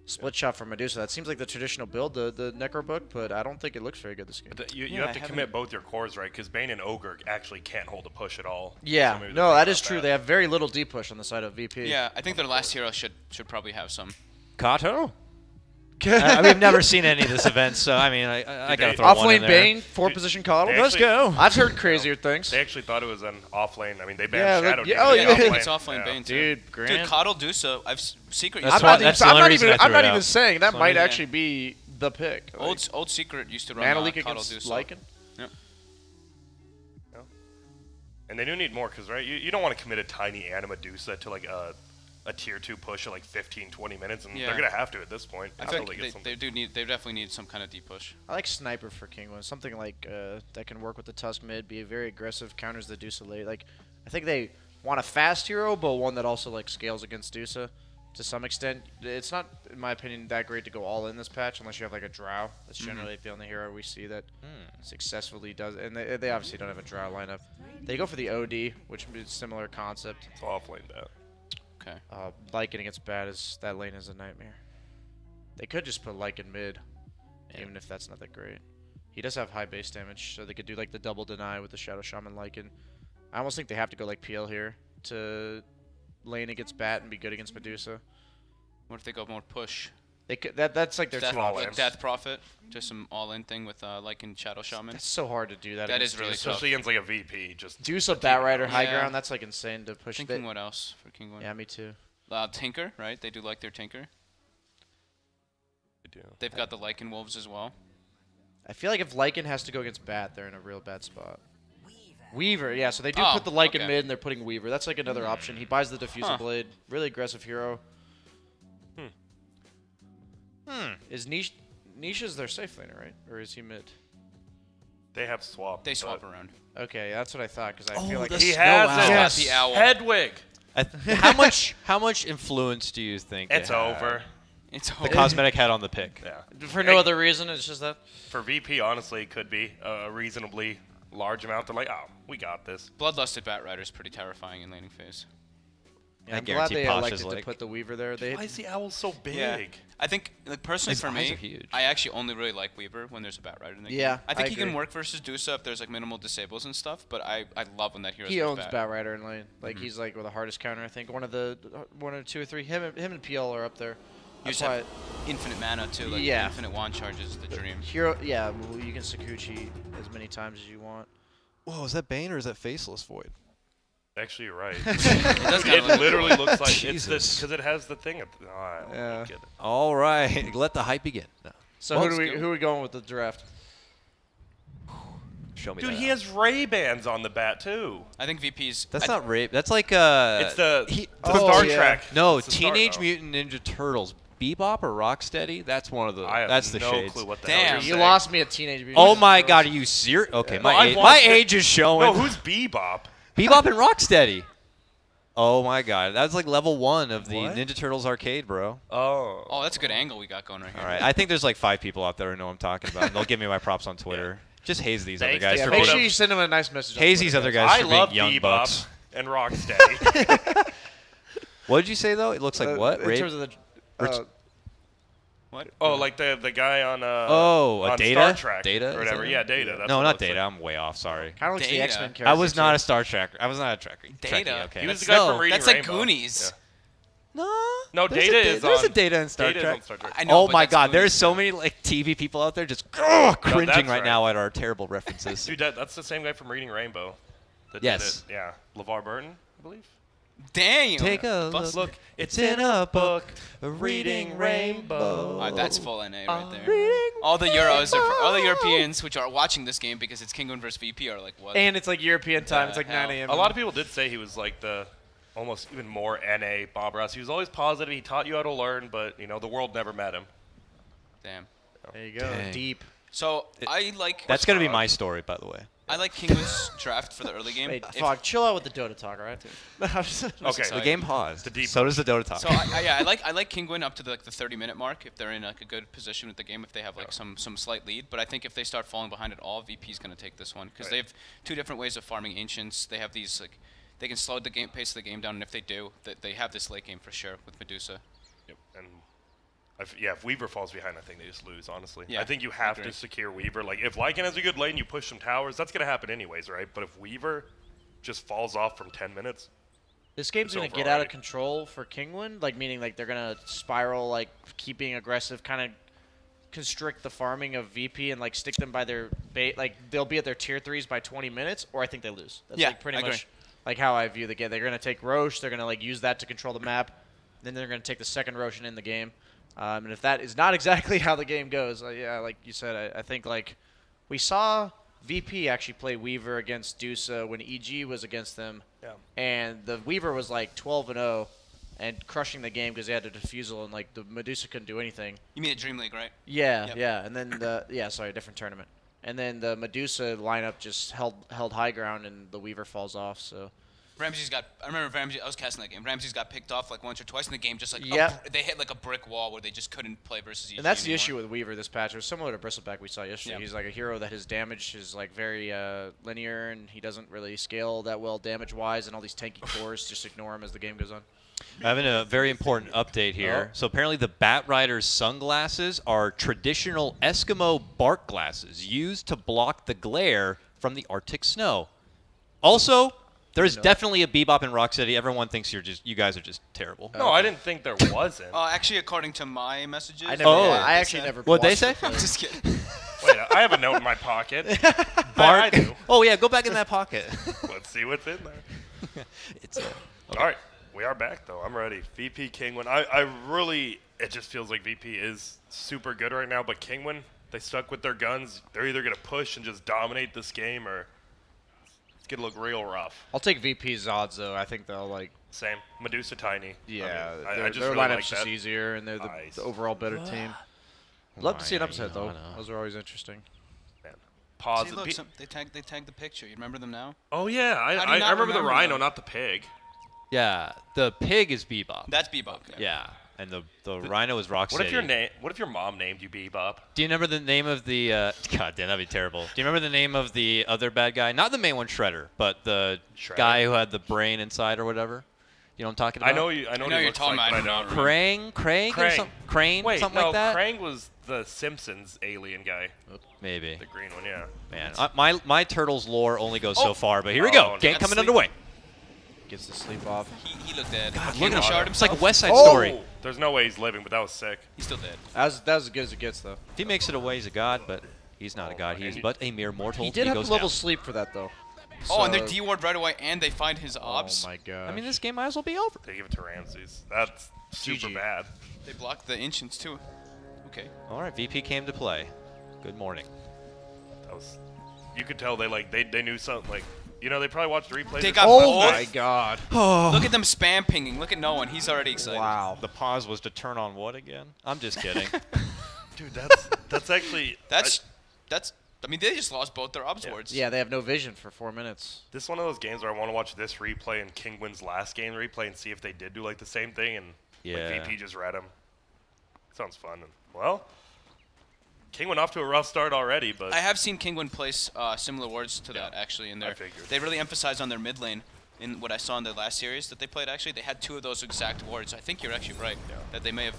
split shot from Medusa. That seems like the traditional build, the Necro book, but I don't think it looks very good this game. You Yeah, have I to haven't- commit both your cores, right? Because Bane and Ogre actually can't hold a push at all. Yeah, So maybe no, they're that thinking is about true. that. They have very little deep push on the side of VP. Yeah, I think their last hero should probably have some. Kato? We've never seen any of this event, so I mean, I gotta throw one in Offlane there. Bane, 4-position coddle. They Let's actually- go. I've heard crazier things. They actually thought it was an off lane. I mean, they banned Yeah, Shadow. look- yeah, Demon oh, in yeah. off lane. It's offlane Yeah. Bane too. Dude, Grant. Coddle Dusa. Secret. That's used to why- run that's that. the only reason I I'm threw not it even out. saying that So, might yeah. actually be the pick. Like, Old Secret used to run Mana Leak Coddle against Dusa. Lycan. And they do need more because, right, you don't want to commit a tiny Animadusa to like a tier 2 push at like 15, 20 minutes, and Yeah. they're going to have to at this point. I until feel they like get something. they definitely need some kind of deep push. I like Sniper for Kinguin. Something like that can work with the Tusk mid, be very aggressive, counters the Dusa late. Like, I think they want a fast hero, but one that also like scales against Dusa to some extent. It's not, in my opinion, that great to go all in this patch unless you have like a Drow. That's generally the only hero we see that successfully does. And they obviously don't have a Drow lineup. They go for the OD, which is a similar concept. It's off lane that. Okay. Lycan against bad is that lane is a nightmare. They could just put Lycan mid, even if that's not that great. He does have high base damage, so they could do like the double deny with the Shadow Shaman Lycan. I almost think they have to go like PL here to lane against bat and be good against Medusa. What if they go more push? They could, that's like their Death, two options. Death Prophet, just some all-in thing with Lycan Shadow Shaman. It's so hard to do that. That against is really Dusa. tough. Especially against like a VP. Just Dusa Bat Rider high Yeah. ground. That's like insane to push. Thinking what else for Kinguin? Yeah, me too. Tinker, right? They do like their Tinker. they do. They've got the Lycan Wolves as well. I feel like if Lycan has to go against bat, they're in a real bad spot. Weaver, yeah. So they do Oh, put the Lycan okay. mid, and they're putting Weaver. That's like another option. He buys the Diffusal Huh. Blade. Really aggressive hero. Is Nisha's their safe laner, right? Or is he mid? They have swapped. They swap but around. Okay, that's what I thought because I Oh, feel like the He Snow has Owl. it. Yes. The owl. Hedwig. How much influence do you think It's they had? over. It's The cosmetic had on the pick. Yeah. for no other reason. It's just that. For VP, honestly, it could be a reasonably large amount. They're like, oh, we got this. Bloodlusted Bat Rider is pretty terrifying in laning phase. Yeah, I I'm glad guarantee they Posh elected is to like- put the Weaver there. They Why is the owl so big? Yeah. I think, like, personally His for eyes me, are huge. I actually only really like Weaver when there's a Bat Rider in the game. Yeah, I think I he can agree. work versus Dusa if there's like minimal disables and stuff, but I love when that hero he owns Bat Rider in lane. Like he's like with the hardest counter. I think one or two or three. Him and PL are up there. You That's just why have infinite mana too, like Yeah. infinite wand charges is the dream. hero. Yeah, well, you can Sakuchi as many times as you want. Whoa, is that Bane or is that Faceless Void? Actually, you're right. It does It kind of literally looks like it's Jesus. this because it has the thing. I don't Yeah. get it. All right, let the hype begin. No. So Well, who are we going with the draft? Show me Dude, that. he has Ray Bans on the bat too. I think VP's. That's I not rape. That's like It's the Oh, Star yeah. Trek. No, It's the Star- Teenage oh. Mutant Ninja Turtles. Bebop or Rocksteady? That's one of the. I have That's the no shades. clue what the Damn. hell You you're lost me at Teenage Mutant. Oh Ninja my Turtles. God, are you serious? Okay, No, my I've age, my watched it. age is showing. saying. No, who's Bebop? Bebop and Rocksteady. Oh my God, that's like level 1 of the What? Ninja Turtles arcade, bro. Oh. Oh, that's a good angle we got going right here. All right, I think there's like 5 people out there who know what I'm talking about. And they'll give me my props on Twitter. Just haze these other Thanks, guys Yeah, for make being. sure you send him a nice message. on Haze Twitter, these other guys. guys I for being love young Bebop bucks. and Rocksteady. What did you say though? It looks like what? In Rape? terms of the. Or Uh, What? Oh, like the guy on a on Data? Star Trek Data? or Is whatever. that Yeah, it? Data. That's No, what it not looks Data. like. I'm way off. Sorry. Kind of looks the Data. X-Men character. I was not too. a Star Trek. I was not a Trekkie. Data. Trekkie, okay. He was the That's- guy no, from Reading That's like Rainbow. Goonies. No, there's Data a, is there's on. a Data in Star Data is Trek. on Star Trek. I know, Oh but my that's God, there's Goonies, so though. many like TV people out there just cringing that's right right. now at our terrible references. Dude, that's the same guy from Reading Rainbow. That did Yes. it. Yeah. LeVar Burton, I believe. Damn. Take a Bust- look. It's in a book, Reading Rainbow. Alright, that's full NA right there. All the Euros, all the Europeans which are watching this game because it's Kinguin versus VP are like, what? And it's like European time. It's like hell? 9 a.m. A lot of people did say he was like the almost even more NA Bob Ross. He was always positive. He taught you how to learn, but you know the world never met him. Damn. There you go. Dang. Deep. So I like That's gonna be my story, by the way. I like Kinguin's draft for the early game. Wait, If- fuck. Chill out with the Dota talk, all right? Okay. The game paused. The deep So does the Dota talk. So I like Kinguin up to the 30-minute mark if they're in like a good position with the game, if they have like some slight lead. But I think if they start falling behind at all, VP is going to take this one because they have two different ways of farming ancients. They have these like they can slow the game pace of the game down, and if they do, they have this late game for sure with Medusa. Yep. And if Weaver falls behind, I think they just lose. Honestly, Yeah, I think you I have agree. to secure Weaver. Like if Lycan has a good lane, you push some towers. That's gonna happen anyways, right? But if Weaver just falls off from 10 minutes, This game's It's gonna over get out of already. control for Kinguin, like meaning like they're gonna spiral, like keeping aggressive, kind of constrict the farming of VP and like stick them by their bait. Like they'll be at their tier 3s by 20 minutes, or I think they lose. That's Yeah, like pretty I agree. much like how I view the game. They're gonna take Roche, they're gonna like use that to control the map, then they're gonna take the second Roche and end the game. And if that is not exactly how the game goes, yeah, like you said, I think like we saw VP actually play Weaver against DOTA when EG was against them. yeah. And the Weaver was like 12-0 and crushing the game because they had a defusal and like the Medusa couldn't do anything. You mean the Dream League, right? Yeah, Yep. yeah. And then different tournament. And then the Medusa lineup just held high ground and the Weaver falls off. So I remember Ramsey. I was casting that game. Ramsey's got picked off like once or twice in the game. Just like Yep. they hit like a brick wall where they just couldn't play versus EG and that's the anymore. issue with Weaver this patch. It was similar to Bristleback we saw yesterday. Yeah. He's like a hero that his damage is like very linear and he doesn't really scale that well damage-wise. And all these tanky cores just ignore him as the game goes on. Having a very important update here. Oh. So apparently the Bat Rider's sunglasses are traditional Eskimo bark glasses used to block the glare from the Arctic snow. Also, there's definitely a Bebop in Rock City. Everyone thinks you guys are just terrible. No, I didn't think there wasn't. Actually, according to my messages, I never. Oh. I actually never. What'd they watched say? the play. I'm just kidding. Wait, I have a note in my pocket. Bark. I do. Oh yeah, go back in that pocket. Let's see what's in there. It's All right, we are back though. I'm ready. VP Kinguin. I really, it just feels like VP is super good right now. But Kinguin, they stuck with their guns. They're either gonna push and just dominate this game, or it's gonna look real rough. I'll take VP's odds though. I think they'll like. Same. Medusa tiny. Yeah, I mean, their, I just their really lineup's like just that. easier, and they're Nice. the overall better team. Love to see an upset though. Those are always interesting. Man. Pause. See, look, they tagged the picture. You remember them now? Oh yeah, How do you I not remember the remember rhino, them? not the pig. Yeah, the pig is Bebop. That's Bebop. Yeah, and the rhino is Rock What City. if your mom named you Bebop? Do you remember the name of the? God damn, that'd be terrible. Do you remember the name of the other bad guy? Not the main one, Shredder, but the Shredder? guy who had the brain inside or whatever. You know what I'm talking about? I know you. I know I what know he you're looks talking like, about. but I I don't don't remember. Krang, Crane, Wait, something no, like that. Krang was the Simpsons alien guy, Maybe. the green one. Yeah. Man, my Turtles lore only goes so Oh. far, but here we Oh, go. no. Game That's coming sleep. underway. Gets the sleep off. He looked dead. Look at God. him. It's like a West Side Oh! Story. There's no way he's living, but that was sick. He's still dead. That was as good as it gets though. If he makes it away, he's a god, but he's not a god. He's but a mere mortal. He did have goes to level down. sleep for that though. Oh, and they're So- D-ward right away, and they find his obs. Oh my god. I mean, this game might as well be over. They give it to Ramses. That's super GG. bad. They blocked the ancients too. Okay. All right, VP came to play. Good morning. That was. You could tell they knew something. Like, you know, they probably watched the replays. They or got something. Oh both. my god. Look at them spam pinging. Look at no one. He's already excited. Wow. The pause was to turn on what again? I'm just kidding. Dude, that's actually. That's. I mean, they just lost both their obs wards. Yeah, they have no vision for 4 minutes. This is one of those games where I want to watch this replay and Kinguin's last game replay and see if they did do like the same thing and Yeah. like VP just read him. Sounds fun. And, well, Kinguin off to a rough start already, but I have seen Kinguin place similar wards to that actually in I there. figured. They really emphasized on their mid lane in what I saw in the last series that they played. Actually, they had 2 of those exact wards. I think you're actually right that they may have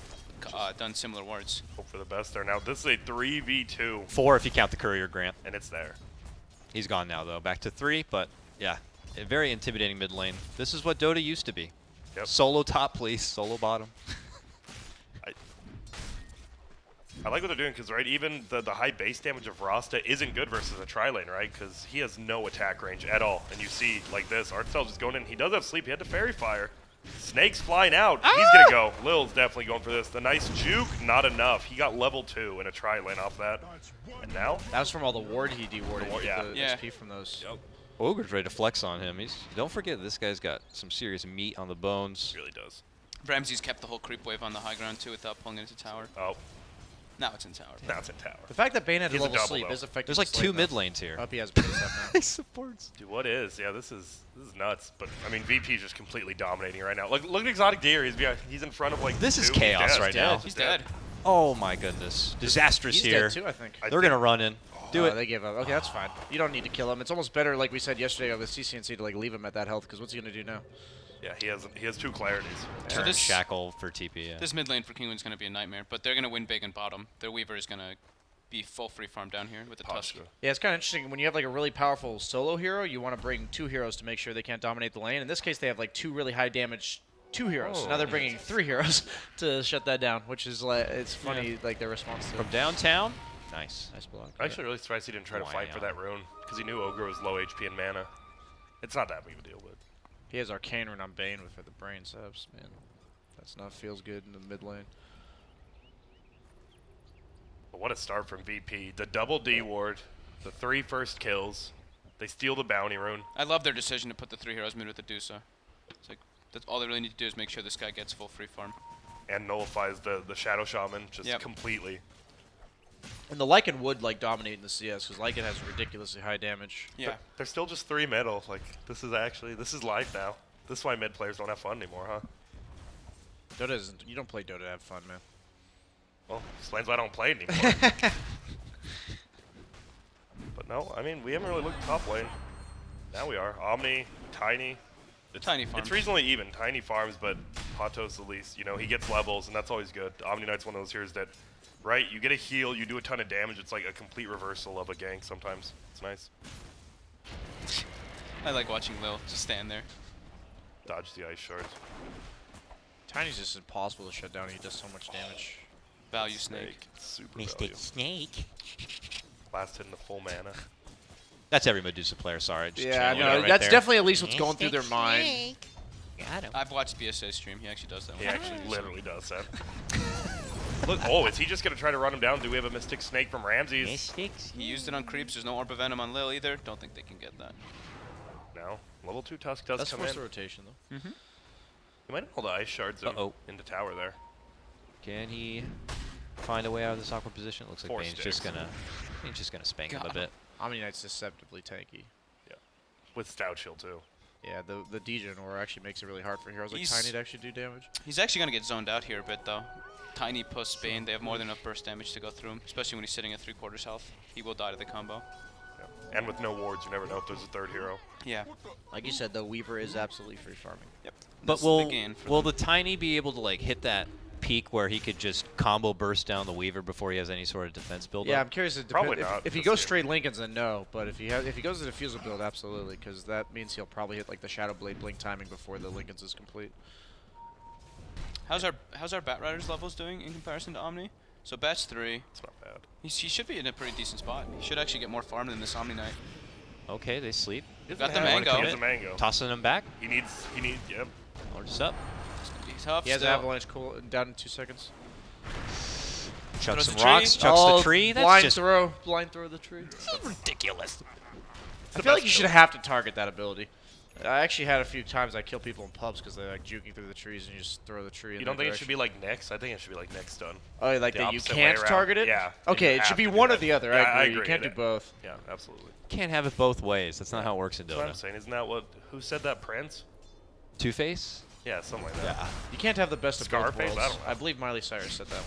done similar wards. Hope for the best there. Now this is a 3v2, 4 if you count the courier Grant. and it's there. He's gone now, though. Back to 3, but yeah, a very intimidating mid lane. This is what Dota used to be. Yep. Solo top, please. Solo bottom. I like what they're doing because, right, even the high base damage of Rasta isn't good versus a tri-lane, right? Because he has no attack range at all. And you see, like this, Artcells is going in. He does have sleep. He had to Fairy Fire. Snake's flying out. He's going to go. Lil's definitely going for this. The nice juke, not enough. He got level 2 in a tri-lane off that. And now? That was from all the ward he dewarded. Yeah. XP from those. Yep. Ogre's ready to flex on him. Don't forget, this guy's got some serious meat on the bones. He really does. Ramsey's kept the whole creep wave on the high ground too without pulling into tower. Oh, Now it's in tower. now it's in tower. The fact that Bane had He's a level double, sleep though. is effective. There's like 2 mid lanes here. Up he has base up now. He supports. Dude, what is? Yeah, this is nuts. But I mean, VP's just completely dominating right now. Look at Exotic Deer. He's in front of like. This is 2. chaos He's dead. right now. He's dead. Oh my goodness. Disastrous He's here. dead too, I think. I They're think- going to run in. Do it. They gave up. Okay, that's fine. You don't need to kill him. It's almost better, like we said yesterday with CCNC, to like leave him at that health, because what's he gonna do now? Yeah, he has 2 clarities. So Turn this- Shackle for TP, yeah. This mid lane for Kinguin's going to be a nightmare, but they're going to win big in bottom. Their Weaver is going to be full free farm down here with the Tusk. Posture. Yeah, it's kind of interesting. When you have like a really powerful solo hero, you want to bring 2 heroes to make sure they can't dominate the lane. In this case, they have like 2 really high damage 2 heroes. So now they're bringing 3 heroes to shut that down, which is like, it's funny, like their response to From it. Nice. Nice block. I'm actually really surprised he didn't try to fight for that rune because he knew Ogre was low HP and mana. It's not that big of a deal, but He has Arcane Rune on Bane for the brain subs, man. That's not feels good in the mid lane. what a start from VP. The double D ward, the 3 first kills. They steal the bounty rune. I love their decision to put the 3 heroes mid with the DOTA. It's like, that's all they really need to do is make sure this guy gets full free farm. And nullifies the Shadow Shaman just Yep. completely. And the Lycan would like dominate in the CS because Lycan has ridiculously high damage. Yeah. But they're still just 3 middle. Like, this is life now. This is why mid players don't have fun anymore, huh? Dota isn't. You don't play Dota to have fun, man. Well, explains why I don't play it anymore. But no, I mean, we haven't really looked top lane. Now we are. Omni, Tiny. Tiny farms. It's reasonably even. Tiny farms, but Patos at least, he gets levels, and that's always good. Omni Knight's one of those heroes that, right, you get a heal, you do a ton of damage. It's like a complete reversal of a gank sometimes. It's nice. I like watching Lil just stand there. Dodge the ice shard. Tiny's just impossible to shut down. He does so much damage. Value Snake. Super value. Snake. Last hit in the full mana. That's every Medusa player, sorry. Just Yeah, changing it no, right that's there. definitely at least what's going through their mind. Got him. I've watched BSA stream. He actually does that He one. actually literally does that. Look, is he just going to try to run him down? Do we have a Mystic Snake from Ramses? He used it on creeps. There's no Orb of Venom on Lil either. Don't think they can get that. No. Level 2 Tusk does That's come force in. the rotation, though. He might hold the ice shards into tower there. Can he find a way out of this awkward position? Looks like 4 Bane's sticks. just gonna spank him a Got bit. Omni Knight's deceptively tanky. Yeah. With Stout Shield too. Yeah, the Degen Aura actually makes it really hard for heroes like He's- Tiny to actually do damage. He's actually going to get zoned out here a bit, though. Tiny plus Bane, they have more than enough burst damage to go through him, especially when he's sitting at 3/4 health. He will die to the combo. Yeah. And with no wards, you never know if there's a third hero. Yeah. Like you said, the Weaver is absolutely free farming. Yep. But This is the gain for will them. the Tiny be able to like hit that peak where he could just combo burst down the Weaver before he has any sort of defense build Yeah, up? I'm curious. Probably not If he this goes game. straight Lincolns, then no. But if he goes to the Diffusal build, absolutely, because that means he'll probably hit like the Shadow Blade blink timing before the Lincolns is complete. How's our Bat Riders levels doing in comparison to Omni? So Bat's 3. It's not bad. He should be in a pretty decent spot. He should actually get more farm than this Omni Knight. Okay, they sleep. Got the He mango. has a mango. Tossing him back. He needs, yep. Lords up. He's tough He has still. Avalanche cool down in 2 seconds. Chucks Throws some the tree. rocks. Chucks the tree. That's blind just throw. Blind throw the tree. ridiculous. I feel like you should have to target that ability. I actually had a few times I kill people in pubs because they're like juking through the trees and you just throw the tree in You don't their think it should direction. be like Nyx? I think it should be like Nyx done. Oh, like the that you opposite way can't around. target it? Yeah. Okay, You it should have be to do one or that. the other. Yeah, I agree. You can't do yeah. both. Yeah, absolutely. Can't have it both ways. That's not how it works in That's what I'm Dota. saying. Isn't that who said that? Prince? Two-Face? Yeah, something like that. Yeah. You can't have the best of both Scarface? worlds. I don't know. I believe Miley Cyrus said that one.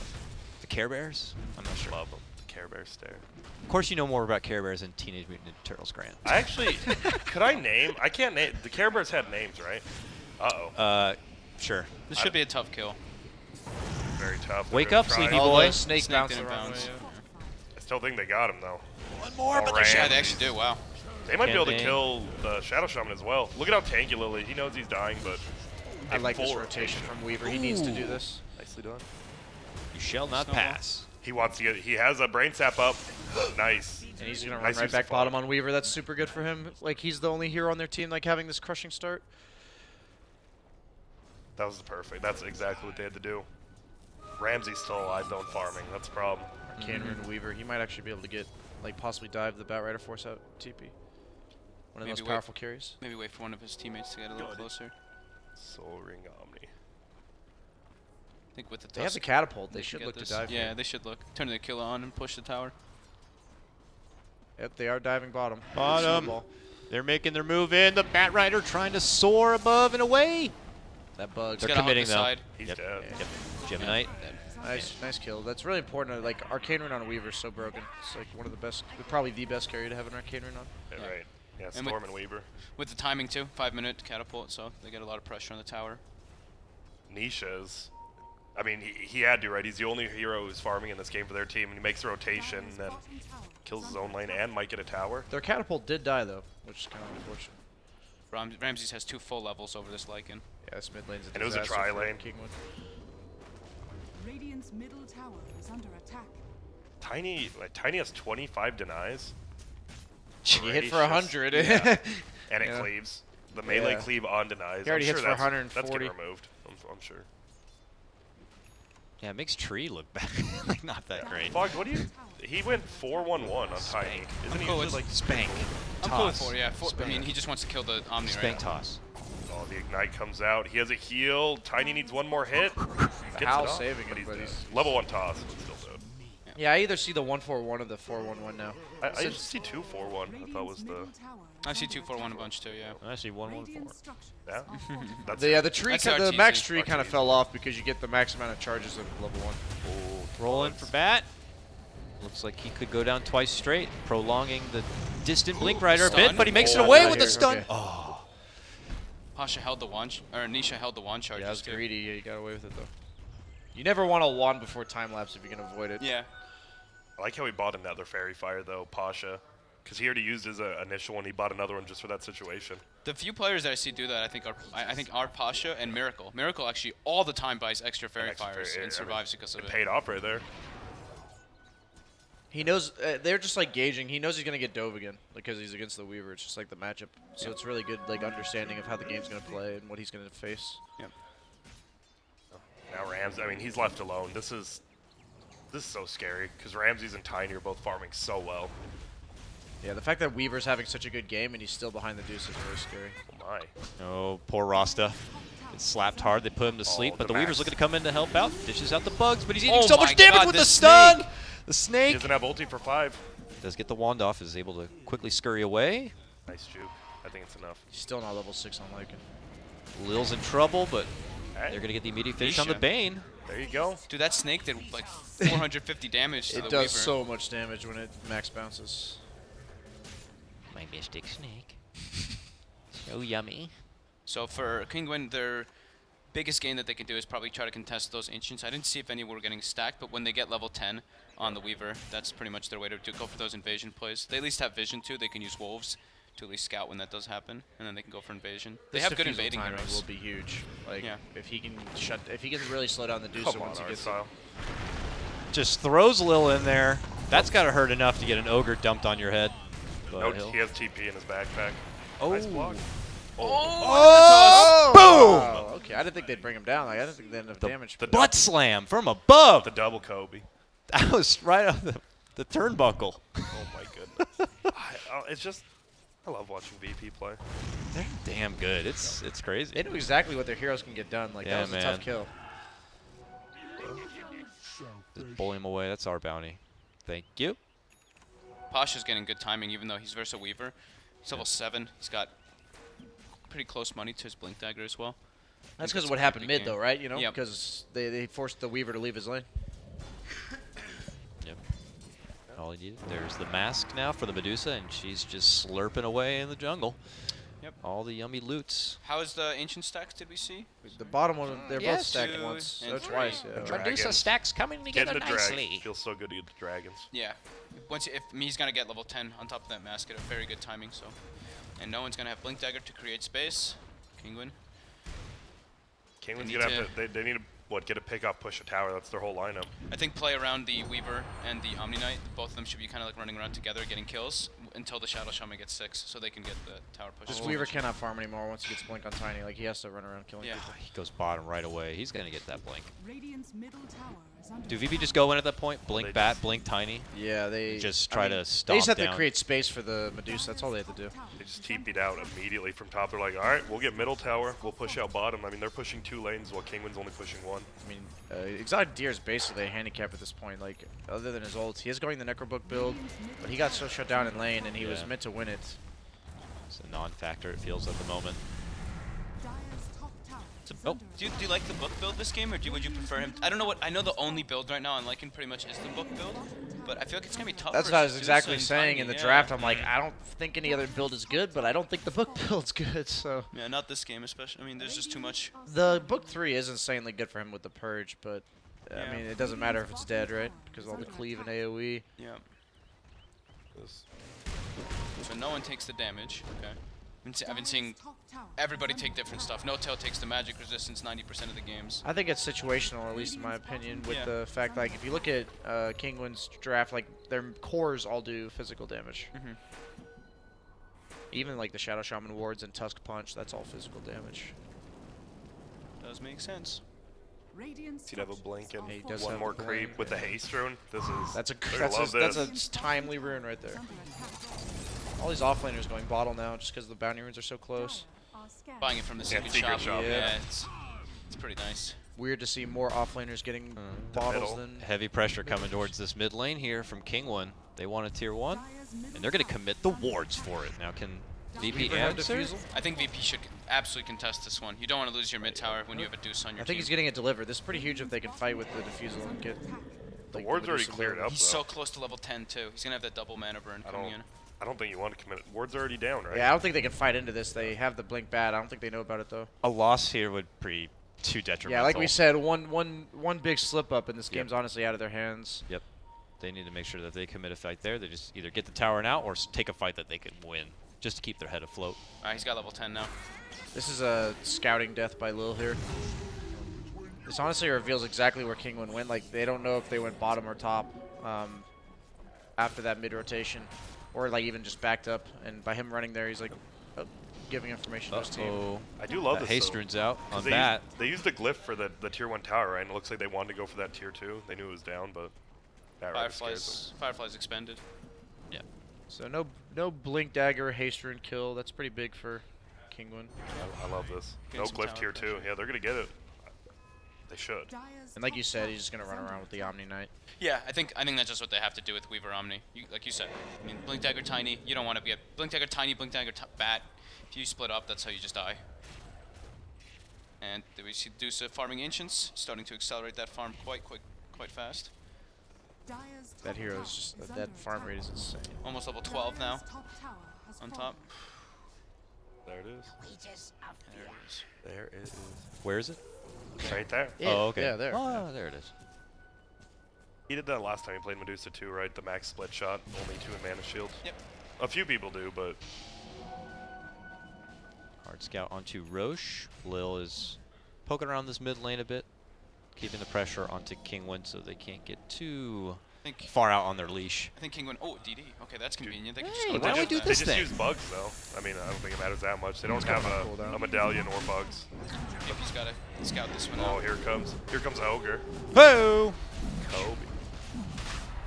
The Care Bears? I'm not sure. Love them. The Care Bear stare. Of course you know more about Care Bears than Teenage Mutant Ninja Turtles, Grant. I actually, could I name? I can't name. The Care Bears had names, right? Uh-oh. Sure. This should be a tough kill. very tough. Wake They're up, gonna Sleepy try. boy. Snake Snake bounced the didn't wrong way. bounce. Yeah. I still think they got him though. One more, but Ramsey. Yeah, they actually do. Wow. They might be able to Campaign. kill the Shadow Shaman as well. Look at how tanky Lily. He knows he's dying, but I like this full rotation from Weaver. He needs to do this. Nicely done. You shall not Snowball. pass. He wants to get. He has a brain sap up. Nice. And he's gonna run Nice right use back of bottom fire. on Weaver. That's super good for him. Like he's the only hero on their team like having this crushing start. That was perfect. That's exactly what they had to do. Ramsey's still alive though and farming. That's the problem. Kinguin and Weaver. He might actually be able to get like possibly dive the Batrider force out TP. One of Maybe those wait. powerful carries. Maybe wait for one of his teammates to get a little closer. Soul Ring Omni. I think with the They have the Tusk, catapult. They should should get look this. to dive. Yeah, here. they should look. Turn the killer on and push the tower. Yep, they are diving bottom. Bottom. Snowball. They're making their move in. The Batrider trying to soar above and away. That bug. They're Gotta hug committing the though. side. He's Yep. dead. Yep. Gemini. Nice kill. That's really important. Like Arcane Rune on Weaver is so broken. It's like one of the best, probably the best carry to have an Arcane Rune on. Yeah, Yeah. right. Yeah, And Storm and Weaver. With the timing too, 5-minute catapult, so they get a lot of pressure on the tower. Nisha's. I mean, he had to, right? He's the only hero who's farming in this game for their team, and he makes a rotation, and then kills his own lane and might get a tower. Their catapult did die though, which is kind of unfortunate. Ramses has 2 full levels over this Lycan. Yeah, this mid lane's a And it was a disaster tri for lane. Kinguin. Radiant's middle tower is under attack. Tiny has 25 denies. You hit for Gracious. 100. Yeah. And it Yeah. cleaves. The melee Yeah. cleave on denies. He already I'm hits sure for that's 140. getting removed. I'm sure. Yeah, it makes Tree look bad. Like not that great. Fog, what do you? He went 4-1-1 on Tiny. Isn't he cool usually with like Spank. I'm cool with Toss. 4, yeah. I mean, he just wants to kill the Omni Spank right toss. Oh, the ignite comes out. He has a heal. Tiny needs one more hit. Gets Hal it off, saving but him, he's but dead. he's- Level 1 toss, but still dead. Yeah, I either see the 141 or the 411 now. I used to see 2-4-1. I thought was the I see 2-4-1 a bunch too, yeah. I see 1-1-4. Radiant structures yeah. are fortified. That's The tree, That's the RTC. max tree kind of RTC. fell off because you get the max amount of charges of level 1. Rolling for bat. Looks like he could go down twice straight, prolonging the distant Blink Rider a bit, Stun. but he makes it Oh, away right with the here, stun. okay. Oh, Pasha held the wand, or Nisha held the wand charges Yeah, that was too. greedy. Yeah, you got away with it though. You never want a wand before time lapse if you can avoid it. Yeah. I like how he bought another Fairy Fire though, Pasha, because he already used his initial one. He bought another one just for that situation. The few players that I see do that, I think are Pasha and Miracle. Miracle actually all the time buys extra fairy Extra fires fairy- and I mean, survives because of It it. paid off right there. He knows they're just like gauging. He knows he's gonna get dove again because he's against the Weaver. It's just like the matchup. So it's really good like understanding of how the game's gonna play and what he's gonna face. Yep. Now Rams, I mean, he's left alone. This is so scary because Ramses and Tiny are both farming so well. Yeah, the fact that Weaver's having such a good game and he's still behind the deuce is very scary. Oh my. oh, poor Rasta. It's slapped hard. They put him to sleep, but the the Weaver's max. looking to come in to help out. Dishes out the bugs, but he's eating Oh so my much damage God, with the the stun. snake. The He snake doesn't have ulti for 5. does get the wand off. Is able to quickly scurry away. Nice juke. I think it's enough. He's still not level 6 on Lycan. Lil's in trouble, but Hey, they're gonna get the immediate finish on the Nisha. Bane. there you go. Dude, that snake did like 450 damage to It the does Weaver. so much damage when it max bounces. My mystic snake. So yummy. So for Kinguin, their biggest gain that they can do is probably try to contest those Ancients. I didn't see if any were getting stacked, but when they get level 10 on the Weaver, that's pretty much their way to go for those invasion plays. They at least have vision too. They can use Wolves to at least scout when that does happen, and then they can go for invasion. They This have good defusal invading timing heroes. will be huge. Like Yeah. if he can really slow down the deuce Come once on, he gets style. Just throws Lil in there. That's gotta hurt enough to get an ogre dumped on your head. But No, he'll- he has TP in his backpack. Oh. Nice block. Oh! Boom! Oh, okay, I didn't think they'd bring him down. Like, I didn't think they'd enough damage. the Butt slam from above. The double Kobe. That was right on the turnbuckle. Oh my goodness. It's just, I love watching VP play. They're damn good. It's crazy. They know exactly what their heroes can get done. Like Yeah, that was a man. tough kill. Just bully him away. That's our bounty. Thank you. Pasha's getting good timing, even though he's Versa Weaver. He's level 7. He's got pretty close money to his Blink Dagger as well. That's think because of that's what a happened big mid, game. though, right? You know, Yep. because they forced the Weaver to leave his lane. Yep. All he needed. There's the mask now for the Medusa, and she's just slurping away in the jungle. Yep. All the yummy loots. How is the ancient stacks? Did we see? The bottom one, they're both Yes. stacked 2 once, and so 3. twice. Yeah. Dragons. stacks coming Getting the dragons. Feels so good to get the dragons. Yeah. If he's gonna get level 10 on top of that mask, at a very good timing. So, and no one's gonna have Blink Dagger to create space. Kinguin. Kinguin's They gonna need have to. They need to get a pick up, push a tower. That's their whole lineup. I think play around the Weaver and the Omni Knight. Both of them should be kind of like running around together, getting kills until the Shadow Shaman gets 6, so they can get the tower push. Just Weaver cannot farm anymore once he gets Blink on Tiny. Like, he has to run around killing Yeah. people. He goes bottom right away. He's gonna get that blink. Radiant's middle tower is under Do VP just go in at that point? Blink they bat, just- blink tiny. Yeah, they Just I try mean, to They stomp just have down. to create space for the Medusa. That's all they have to do. They just TP'd out immediately from top. They're like, all right, we'll get middle tower. We'll push out bottom. I mean, they're pushing 2 lanes while Kinguin's only pushing 1. I mean, Exotic Deer is basically a handicap at this point. Like, other than his ult, he is going the Necrobook build, but he got so shut down in lane, and he was Yeah. meant to win it. It's a non-factor. It feels at the moment. Dyer's top tower is oh. under Do you like the book build this game, or would you prefer him? I don't know what. I know the only build right now on Lycan pretty much is the book build, but I feel like it's gonna be tough. That's for what I was Medusa exactly and saying Tiny, in the yeah. draft. I'm like, I don't think any other build is good, but I don't think the book build's good. So Yeah, not this game especially. I mean, there's just too much. the book 3 is insanely good for him with the Purge, but I Yeah. mean, it doesn't matter if it's dead, right? Because all the cleave and AOE. Yeah. This- So no one takes the damage. Okay. I've been seeing top tower everybody is take under different stuff. No Tail takes the magic resistance 90% of the games. I think it's situational, at least in my opinion, with Yeah. the fact like if you look at Kinguin's draft, like their cores all do physical damage. Mhm. Even like the Shadow Shaman wards and Tusk Punch, that's all physical damage. Does make sense. Radiant's He'd have a structures blink and are He does one have more a blink, creep with the haste rune. This is That's a they're that's gonna a, love that's this. a timely rune right there. under attack. All these offlaners going bottle now just because the bounty runes are so close. Dire are scared. Buying it from the secret secret shop. shop, Yeah, yeah. it's pretty nice. Weird to see more offlaners getting bottles middle. than. Heavy pressure coming towards this mid lane here from Kinguin. They want a tier 1, Dire's middle and they're going to tower commit the is under wards for it. attack. Now, can VP Weaver have answer? defusal? I think VP should absolutely contest this one. You don't want to lose your mid tower when you have a deuce on your I think team. he's getting it delivered. This is pretty huge if they can fight with the defusal and get. The like, ward's already Medusa cleared build. up. He's so close to level 10 too. He's gonna have that double mana burn coming in. I don't think you want to commit it. Ward's already down, right? Yeah, I don't think they can fight into this. They have the blink bat. I don't think they know about it though. A loss here would be too detrimental. Yeah, like we said, one big slip up and this Yep. game's honestly out of their hands. Yep. They need to make sure that they commit a fight there. They just either get the tower now or take a fight that they can win, just to keep their head afloat. Alright, he's got level 10 now. This is a scouting death by Lil here. This honestly reveals exactly where Kinguin went. Like, they don't know if they went bottom or top after that mid rotation, or like even just backed up. And by him running there, he's like giving information to his team. Uh-oh. I do love That this. haste though. rune's out 'Cause on they that. Used, they used the glyph for the tier 1 tower, right? And it looks like they wanted to go for that tier 2. They knew it was down, but that right scares Firefly's expended. Yeah. So no blink dagger haste rune kill. That's pretty big for Kinguin. them. I love this. Getting No some glyph tower tier 2. pressure. Yeah, they're going to get it. They should. Dire's And like you top said, tower he's just gonna is run under around with the attack. Omni Knight. Yeah, I think that's just what they have to do with Weaver Omni. Like you said, I mean, Blink Dagger Tiny, you don't want to get Blink Dagger Tiny, Blink Dagger Bat. If you split up, that's how you just die. And we see Dusa farming Ancients, starting to accelerate that farm quite fast. Dire's That top hero tower is just is that under farm attack. rate is insane. Almost level 12 now, Dire's top tower has on fallen. top. There it is. There it is. There it is. Where is it? Right there. Oh, okay. Yeah, there. Oh, there it is. He did that last time he played Medusa too, right? The max split shot, only 2 in mana shield. Yep. A few people do, but Hard scout onto Roche. Lil is poking around this mid lane a bit, keeping the pressure onto Kinguin so they can't get too I think far out on their leash. Kinguin. Oh, DD. Okay, that's convenient. They can Hey, just why go don't we down do that. they this just thing? use bugs though. I mean, I don't think it matters that much. They don't It's have got a cooldown. a medallion or bugs. Yep, he's got to scout this one Oh, out. here comes Ogre. Whoa! Kobe.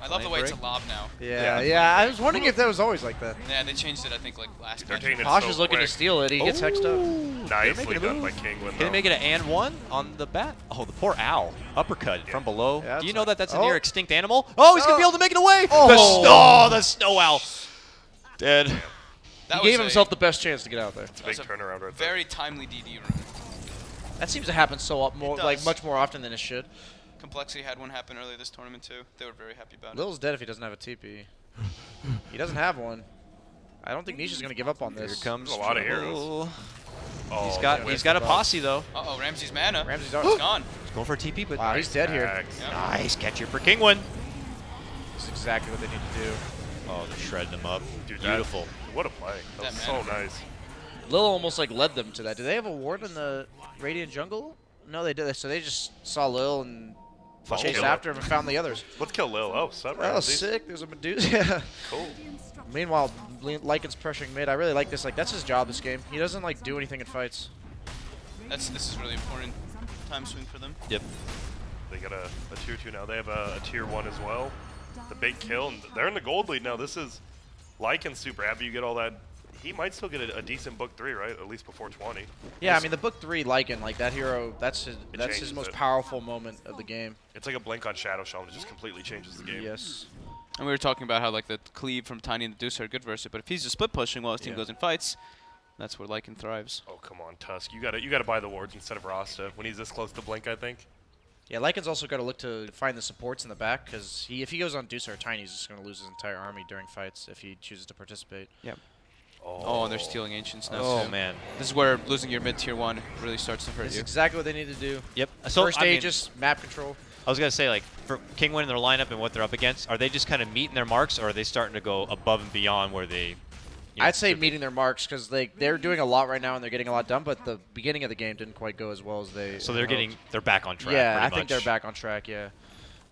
I love the way it's a break. lob now. Yeah, Yeah. yeah. I was wondering if that was always like that. Yeah, they changed it. I think like last They're patch. taking it Posh so is looking quick. to steal it. He gets hexed up. Nicely making a done move. by Kinguin. Can they make it an and one on the bat? Oh, the poor owl. Uppercut from below. Yeah, Do you that's know that that's a oh. near extinct animal? Oh, he's going to be able to make it away. Oh. The snow owl. Dead. That He was gave a himself the best chance to get out there. It's a big That's a turnaround right there. very timely DD rune. That seems to happen so more, does. like much more often than it should. Complexity had one happen earlier this tournament too. They were very happy about it. Lil's dead if he doesn't have a TP. He doesn't have one. I don't think Nisha's going to give up on this. Here comes There's a lot of trouble. arrows. Oh, He's got a posse though. Uh-oh, Ramsey's mana. Ramsey's It's gone. He's going for a TP, but Wow, he's dead here. Max. Yep. nice catcher for Kinguin. That's exactly what they need to do. Oh, they're shredding him up. Dude, Beautiful. What a play. That was That so man. nice. Lil almost like led them to that. Do they have a ward in the Radiant jungle? No, they did. So they just saw Lil and Follow chased Lil. after him and found the others. Let's kill Lil. Oh, Sunrise. Oh, sick. There's a Medusa. Cool. Meanwhile, Lycan's pressuring mid. I really like this. Like, that's his job this game. He doesn't like do anything in fights. This is really important time swing for them. Yep. They got a tier 2 now. They have a tier 1 as well. The big kill. And they're in the gold lead now. This is Lycan's super happy you get all that. He might still get a decent book 3, right? At least before 20. Yeah, I mean, the book 3 Lycan, like that hero, that's his changes most it. powerful moment of the game. It's like a blink on Shadow Shaman. It just completely changes the game. Yes. And we were talking about how like the cleave from Tiny and the Deuce are good versus it, but if he's just split pushing while his team Yeah. goes in fights, that's where Lycan thrives. Oh, come on, Tusk. You gotta buy the wards instead of Rasta when he's this close to blink, I think. Yeah, Lycan's also got to look to find the supports in the back, because if he goes on Deuce or Tiny, he's just going to lose his entire army during fights if he chooses to participate. Yep. Oh, and they're stealing Ancients now Oh too. man. This is where losing your mid tier 1 really starts to hurt That's you. exactly what they need to do. Yep. So First I mean, Aegis, map control. I was gonna say, like, for Kinguin and their lineup and what they're up against, are they just kind of meeting their marks, or are they starting to go above and beyond where they? I'd say meeting their marks, because they're doing a lot right now and they're getting a lot done, but the beginning of the game didn't quite go as well as they So they're hoped. they're back on track. Yeah, I pretty think they're much. back on track, yeah.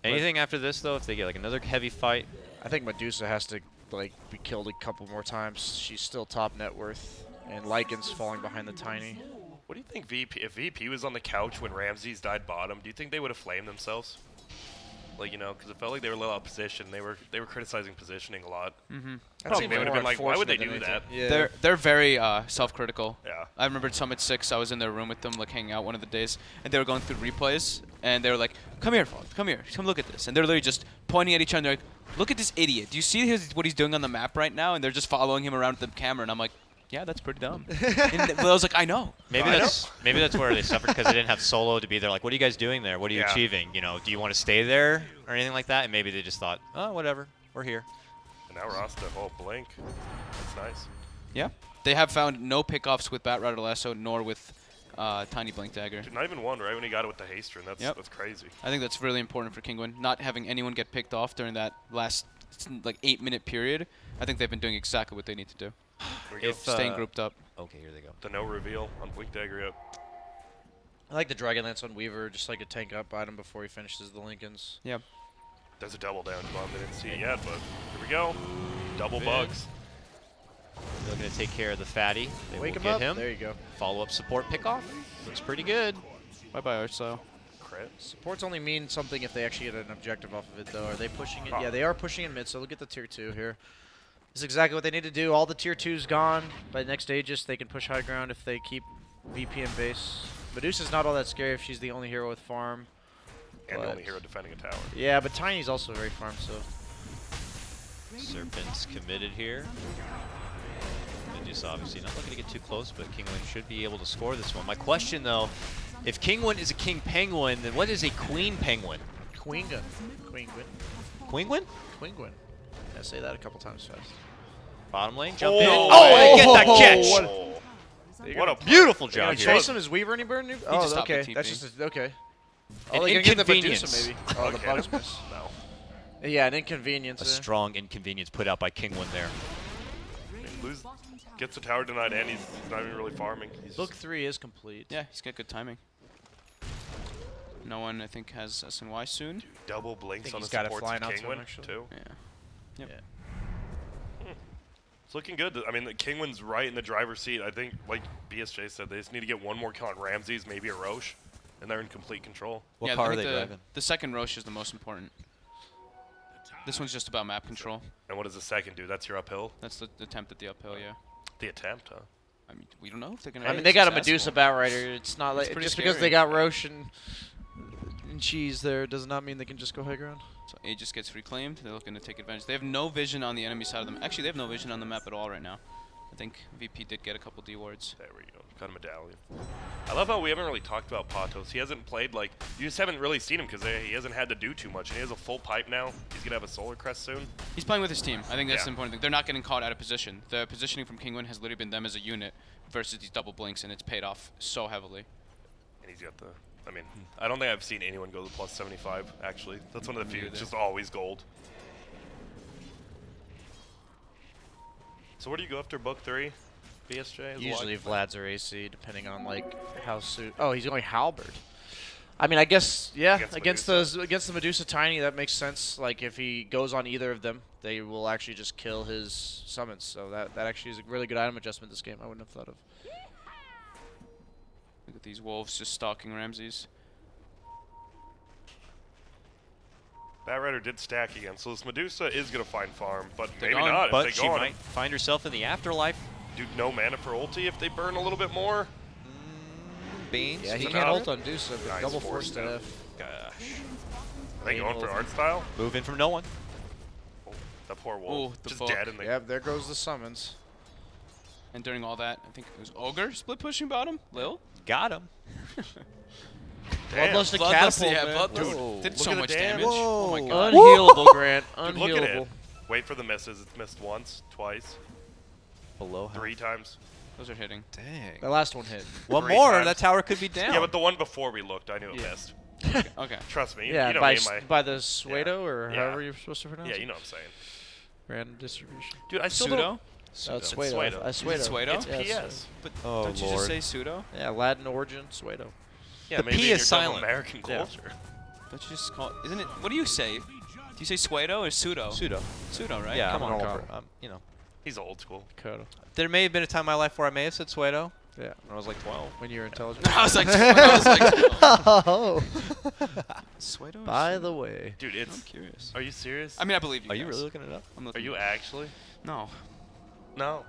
Anything after this though, if they get like another heavy fight, I think Medusa has to like be killed a couple more times. She's still top net worth, and Lycan's falling behind the Tiny. What do you think if VP was on the couch when Ramses died bottom, do you think they would have flamed themselves? Like, you know, because it felt like they were a little out of position. They were criticizing positioning a lot. Mm-hmm. That They would have been like, why would they do that? Yeah. They're very self-critical. Yeah. I remember at Summit 6, I was in their room with them, like hanging out one of the days, and they were going through replays, and they were like, "Come here, Fault, come here, come look at this," and they're literally just pointing at each other, like, "Look at this idiot! Do you see what he's doing on the map right now?" And they're just following him around with the camera, and I'm like, "Yeah, that's pretty dumb." And I was like, "I know." maybe that's where they suffered because they didn't have Solo to be there. Like, what are you guys doing there? What are you Yeah. achieving? You know, do you want to stay there or anything like that? And maybe they just thought, oh, whatever, we're here. And now Rasta, oh, blink. That's nice. Yeah. They have found no pickoffs with Bat Rider Lasso nor with Tiny Blink Dagger. Dude, not even one, right? When he got it with the Haster, and Yep. that's crazy. I think that's really important for Kinguin, not having anyone get picked off during that last like 8-minute period. I think they've been doing exactly what they need to do. Here we go. If Staying grouped up. Okay, here they go. The no reveal on Blink Dagger, yep. I like the Dragon Lance on Weaver, just like a tank up item before he finishes the Lincolns. Yeah. There's a double down bomb. They didn't see it yet, but here we go. Double bugs. They're going to take care of the fatty. They Wake will him get up. him. There you go. Follow-up support pickoff. Looks pretty good. Bye-bye, Archslow. Crit. Supports only mean something if they actually get an objective off of it, though. Are they pushing it? Oh. Yeah, they are pushing in mid, so look at the tier 2 here. This is exactly what they need to do. All the tier 2's gone. By next Aegis, they can push high ground if they keep VP in base. Medusa's not all that scary if she's the only hero with farm. And the But- only hero defending a tower. Yeah, but Tiny's also very farm, so. Serpent's committed here. And just obviously not looking to get too close, but Kinguin should be able to score this one. My question, though, if Kinguin is a king penguin, then what is a queen penguin? Queengun. Queenguin. Queenguin? Queenguin. Yeah, say that a couple times fast. Bottom lane, jump Oh, in. no Oh, way. they get that catch! What a Beautiful You job gonna here. chase him? Is Weaver any burn? just Oh, stopped okay. the That's TP. just okay. An Oh, they're gonna give the inconvenience. Medusa maybe. Oh, the Okay, bugs no. miss. No. Yeah, an inconvenience. A strong inconvenience put out by Kinguin there. Gets the tower denied, and he's not even really farming. He's Book 3 is complete. Yeah, he's got good timing. No one, I think, has SNY soon. double blinks Think on the he's got it supports flying of out to him, Kinguin, actually. too. Yeah. Yep. Yeah. It's looking good. I mean, the Kinguin's right in the driver's seat. I think, like BSJ said, they just need to get one more kill on Ramses, maybe a Roche, and they're in complete control. What yeah, car I are think they driving? the second Roche is the most important. This one's just about map control. And what does the second do? That's your uphill? That's the attempt at the uphill, yeah. The attempt, huh? I mean, we don't know if they're gonna. I be mean, they got a successful. Medusa Bat Rider. It's not like pretty just because scary. they got Roche and Cheese there does not mean they can just go high ground. So Aegis gets reclaimed. They're looking to take advantage. They have no vision on the enemy side of them. Actually, they have no vision on the map at all right now. I think VP did get a couple D wards. There we go. Got a medallion. I love how we haven't really talked about Patos. He hasn't played, like, you just haven't really seen him because he hasn't had to do too much. And he has a full pipe now. He's going to have a Solar Crest soon. He's playing with his team. I think that's Yeah. the important thing. They're not getting caught out of position. The positioning from Kinguin has literally been them as a unit versus these double blinks, and it's paid off so heavily. And he's got the, I mean, I don't think I've seen anyone go to plus 75, actually. That's one of the few. It's just always gold. So where do you go after book 3? BSJ? Is Usually locked? Vlad's or AC, depending on like how soon. Oh, he's going halberd. I mean, I guess yeah. Against the Medusa Tiny, that makes sense. Like if he goes on either of them, they will actually just kill his summons. So that actually is a really good item adjustment this game. I wouldn't have thought of. Look at these wolves just stalking Ramses. Bat Rider did stack again, so this Medusa is going to find farm, but They're maybe gone. not if But they she go on might him. find herself in the afterlife. Dude, no mana for ulti if they burn a little bit more. Beans. Yeah, he Enough. can't ult on Dusa, but Nice double force force to down. F. Gosh. Are they going for art style? Move in from no one. Oh, that poor wolf. Ooh, the Just fuck. dead in the... Yep, there goes the summons. And during all that, I think it was Ogre split pushing bottom. Lil. Got him. Damn. Bloodlust to Bloodlust, catapult, yeah, man. Bloodlust Whoa. did Look so at the much damage. damage. Oh my Whoa. god. Unhealable, Grant. Dude, look at it. Unhealable. Wait for the misses. It's missed once, twice, Below. 3 times. Those are hitting. Dang. The last one hit. One 3 more. times. That tower could be down. Yeah, but the one before we looked, I knew it Yeah. missed. Okay. Trust me. Yeah, you know by, me and my... by the Suedo or Yeah. however you're supposed to pronounce Yeah, it. you know what I'm saying. Random distribution. Dude, I still Pseudo? don't... No, it's It's Suedo. Suedo. Is it Suedo? It's Yeah, PS. But Oh, don't you just Lord. say pseudo? Yeah, Latin origin, Suedo. Yeah, The maybe P in is your dumb silent. American Yeah. culture. Don't you just call it? Isn't it? What do you say? Do you say Suedo or pseudo? Pseudo. Pseudo, right? Yeah, Come I'm on, an Carl. older. You know. He's old school. Kodo. There may have been a time in my life where I may have said Suedo Yeah. when I was like 12. When you're intelligent. I was like, oh. Oh. Suedo. or By pseudo? the way. Dude, I'm it's... curious. Are you serious? I mean, I believe you. Are you guys. really looking it up? I'm Are looking you it up. actually? No. No.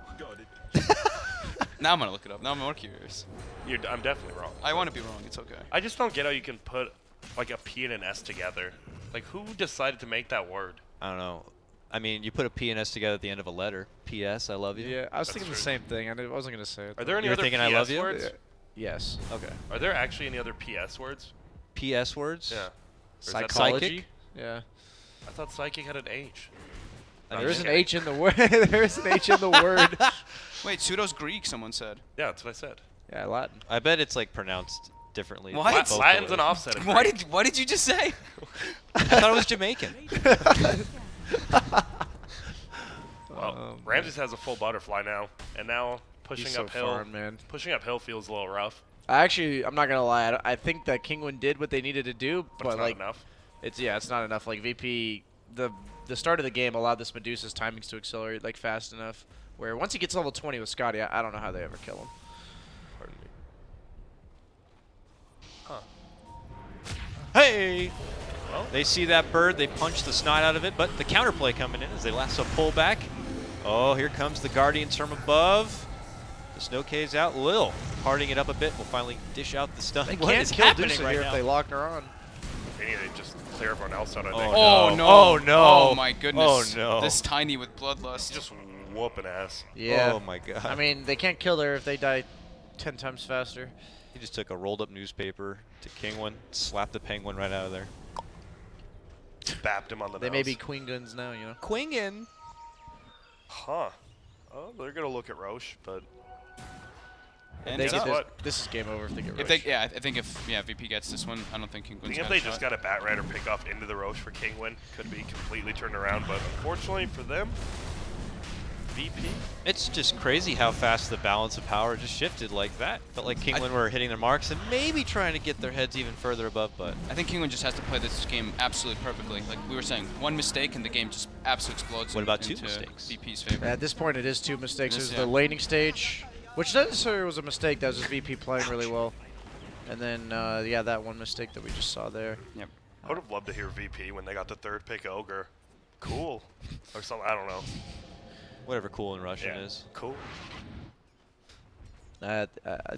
Now I'm gonna look it up. Now I'm more curious. I'm definitely wrong. I want to be wrong. It's okay. I just don't get how you can put like a P and an S together. Like, who decided to make that word? I don't know. I mean, you put a P and S together at the end of a letter. P.S. I love you. Yeah, I was That's thinking the true. same thing. I wasn't going to say it. Are there any You were other thinking PS I love you? words? Yes. Okay. Are there actually any other PS words? P.S. words? Yeah. Or is that Psychology? Yeah. I thought psychic had an H. There is an H in the word. There is an H in the word. Wait, pseudo's Greek. Someone said. Yeah, that's what I said. Yeah, Latin. I bet it's like pronounced differently. What? vocally. Latin's an offset. of What Greek. did What did you just say? I thought it was Jamaican. Well, Ramses has a full butterfly now, and now pushing He's so uphill. far, man. Pushing uphill feels a little rough, Actually, I'm not gonna lie. I think that Kinguin did what they needed to do, but but it's not like, enough. it's not enough. Like VP, the start of the game allowed this Medusa's timings to accelerate like fast enough. Where once he gets level 20 with Scotty, I don't know how they ever kill him. Pardon me. Huh. Hey! Well, They see that bird, they punch the snot out of it, but the counterplay coming in as they lasso pull back. Oh, here comes the Guardians from above. The Snow Cave's out. Lil partying it up a bit. Will finally dish out the stun. They What can't is kill happening Dusa right here now? if they lock her on. they need to just clear everyone else out, I Oh, think. Oh no! Oh, no. Oh my goodness! Oh, no. This tiny with bloodlust. Just whooping ass. Yeah. Oh my god. I mean, they can't kill her if they die 10 times faster. he just took a rolled up newspaper to Kinguin, slapped the penguin right out of there. Bapped him on the They nose. may be queen guns now, you know. Quingin. Huh. Oh, they're going to look at Roche, but... And They it's get up. this, what? this is game over if they get If Roche. they, yeah, I think if VP gets this one, I don't think Kinguin's I think got if a they shot. just got a Bat Rider pick off into the Roche for Kinguin, could be completely turned around, but unfortunately for them, VP... It's just crazy how fast the balance of power just shifted like that. Felt like Kinguin were hitting their marks and maybe trying to get their heads even further above, but I think Kinguin just has to play this game absolutely perfectly. Like we were saying, one mistake and the game just absolutely explodes. What about two into mistakes? VP's favor. At this point, it is 2 mistakes. This, There's yeah. the laning stage, which not necessarily was a mistake. That was just VP playing really well. And then, yeah, that one mistake that we just saw there. Yep. I would have loved to hear VP when they got the 3rd pick Ogre. Cool. Or something, I don't know. whatever cool in Russian Yeah, is. cool. I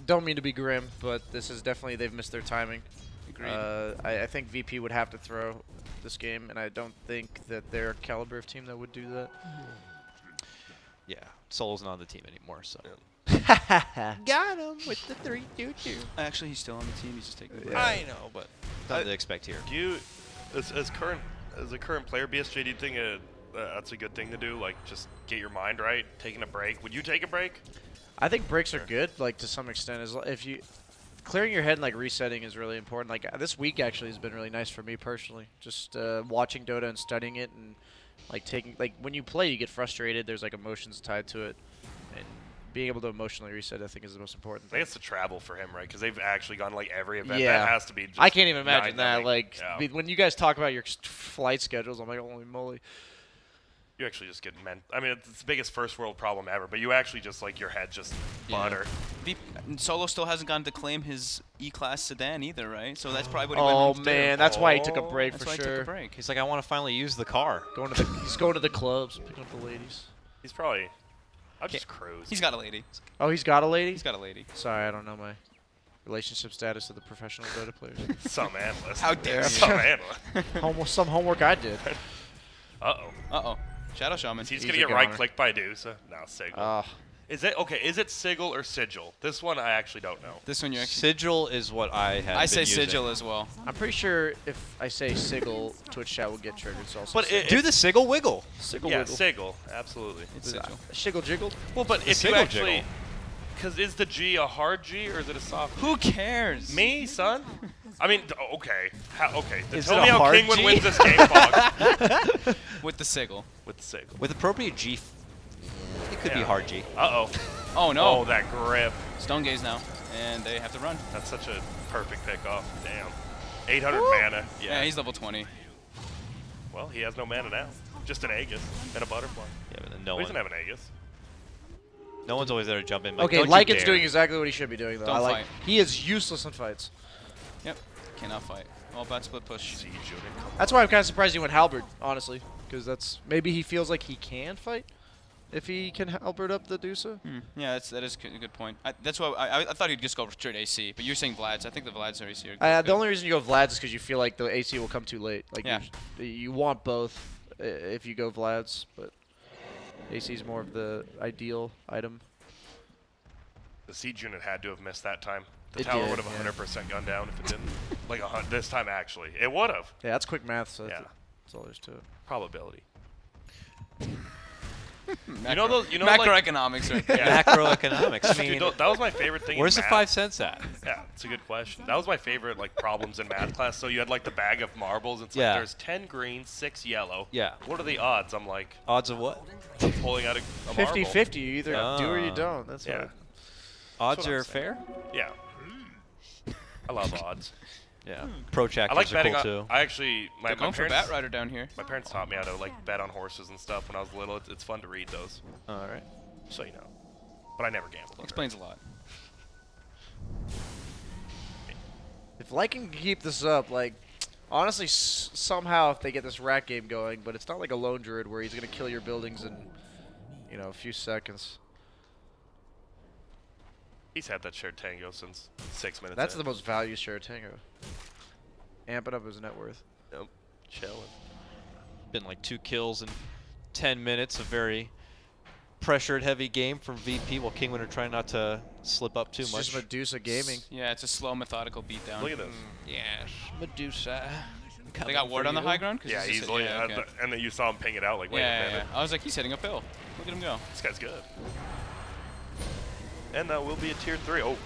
don't mean to be grim, but this is definitely, they've missed their timing. Agreed. I think VP would have to throw this game, and I don't think that they're a caliber of team that would do that. Yeah, Solo's not on the team anymore, so. Got him with the 3-2-2. Actually, he's still on the team. He's just taking. Yeah. I know, but nothing to expect here. Do you, as a current player, BSJ, do you think that's a good thing to do? Like, just get your mind right, taking a break. Would you take a break? I think breaks are good, like to some extent. If you clearing your head and like resetting is really important. Like this week actually has been really nice for me personally. Just watching Dota and studying it and like taking when you play, you get frustrated. There's like emotions tied to it, and being able to emotionally reset, I think, is the most important I thing. think it's the travel for him, right? Because they've actually gone like every event. Yeah. That has to be. Just I can't even imagine that. mind-numbing. Like Yeah. when you guys talk about your flight schedules, I'm like, holy moly. You actually just get I mean, it's the biggest first world problem ever. But you actually just like your head just butter. Solo still hasn't gotten to claim his E-class sedan either, right? So that's probably what he Oh went home to do. man, that's why he took a Oh. break That's for why he sure. took a break. He's like, I want to finally use the car. He's going to the clubs, picking up the ladies. He's probably. I'll just cruise. He's got a lady. Oh, he's got a lady. He's got a lady. Sorry, I don't know my relationship status of the professional Dota players. Some analyst. How dare you. Some analyst. Some homework I did. Uh-oh. Uh-oh. Shadow Shaman. He's He's going a to get goner. right-clicked by DOTA. No, Sigil. Uh, Is it Sigil or Sigil? This one I actually don't know. This one you're actually... Sigil is what I have. I say been using. Sigil as well. I'm pretty sure if I say Sigil, Twitch chat will get triggered. So I'll But say it, Do the Sigil wiggle. Sigil yeah, wiggle. Sigil, absolutely. It's Sigil. Shiggle jiggled. Well, but The if you Sigil actually, jiggle. because is the G a hard G or is it a soft? Who cares? Me, son? I mean, okay. Okay. Is Tell it me a how hard Kinguin G? wins this game, Fog. With the Sigil. With the Sigil. With appropriate G, it could be Yeah. hard G. Uh-oh. Oh, no. Oh, that grip. Stone Gaze now. And they have to run. That's such a perfect pickoff. Damn. 800 mana. Yeah, he's level 20. Well, he has no mana now. Just an Aegis and a butterfly. Yeah, but then He doesn't have an Aegis. no one's always there to jump in. Like, Okay, don't you Lycan's dare. doing exactly what he should be doing though. Don't I like. fight. He is useless in fights. Yep. Cannot fight. All about split push. Siege unit. That's why I'm kind of surprised he went Halberd, honestly, because that's maybe he feels like he can fight if he can Halberd up the Dusa. Yeah, that is a good point. That's why I thought he'd just go straight AC, but you're saying Vlad's. I think the Vlad's are AC. The only reason you go Vlad's is because you feel like the AC will come too late. Like Yeah. you want both if you go Vlad's, but AC is more of the ideal item. The siege unit had to have missed that time. The It tower did, would have yeah. 100% gone down if it didn't. Like this time, actually. It would have. Yeah, that's quick math, so Yeah. that's all there's to it. Probability. Macro, You know those? You know, like, macroeconomics right there. Yeah. Macroeconomics. I Dude, mean, that was my favorite thing. where's in the math. 5 cents at? Yeah, it's a good question. That was my favorite like problems in math class. So you had like the bag of marbles. It's Yeah. like there's 10 green, 6 yellow. Yeah. What are the odds? I'm like Odds of what? pulling out a marble. 50-50. You either do or you Ah. don't. That's Yeah. what. Odds what I'm are saying. fair? Yeah. I love odds. Yeah. Protractors I like are betting cool on. too. I actually my, They're my going for parents. Bat Rider down here. My parents taught me how to like bet on horses and stuff when I was little. It's fun to read those, All right. so you know. But I never gambled. Explains a lot. If Lycan can keep this up, like, honestly, somehow if they get this rat game going, but it's not like a lone druid where he's gonna kill your buildings in, you know, a few seconds. He's had that shared tango since 6 minutes. That's in. the most value share tango. Amp it up his net worth. Yep. Chilling. Been like 2 kills in 10 minutes. A very pressured heavy game from VP while Kinguin are trying not to slip up too It's much. just Medusa gaming. Yeah, it's a slow, methodical beatdown. Look at this. Yes, Medusa. They got ward on the high ground? 'Cause Yeah, he's just- easily. yeah, okay. And then you saw him ping it out like, wait a Yeah, minute. I was like, he's hitting a pill. Look at him go. This guy's good. And that will be a tier 3. Oh,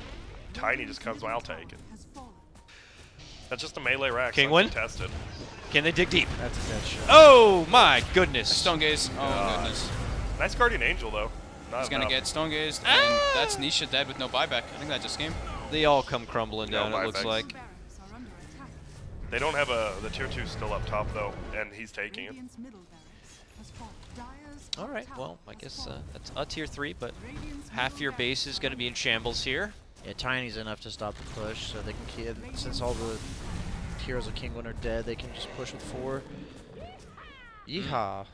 Tiny just comes. I'll take it. Has fallen. That's just a melee rack. Kinguin? Tested. Can they dig deep? That's a dead shot. Oh my goodness. Stone Gaze. Oh, God. goodness. Nice Guardian Angel though. Not He's going to enough. get Stone Gazed, and that's Nisha dead with no buyback. I think that just game. They all come crumbling No down, it looks buybacks. like. Barracks are under attack. They don't have the tier 2 still up top though, and he's taking it. Radiant's middle barracks has fallen. Dire's All right, top well, I has guess fallen. that's a tier 3, but Radiant's half middle your barracks base is going to be in shambles here. Yeah, Tiny's enough to stop the push, so they can keep. Since all the heroes of Kinguin are dead, they can just push with 4. Yeehaw!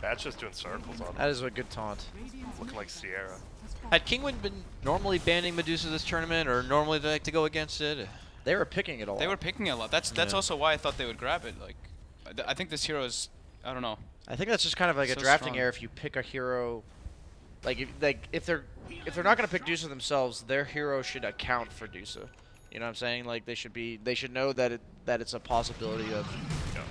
That's just doing circles on him. That is a good taunt. Radiant's Looking like Sierra. has fallen. Had Kinguin been normally banning Medusa this tournament, or normally they like to go against it? They were picking it a lot. They were picking it a lot. That's Yeah. also why I thought they would grab it. Like, I think this hero is, I don't know. I think that's just kind of like a So drafting strong. error if you pick a hero if they're not gonna pick DOTA themselves, their hero should account for DOTA. You know what I'm saying? Like they should know that it's a possibility of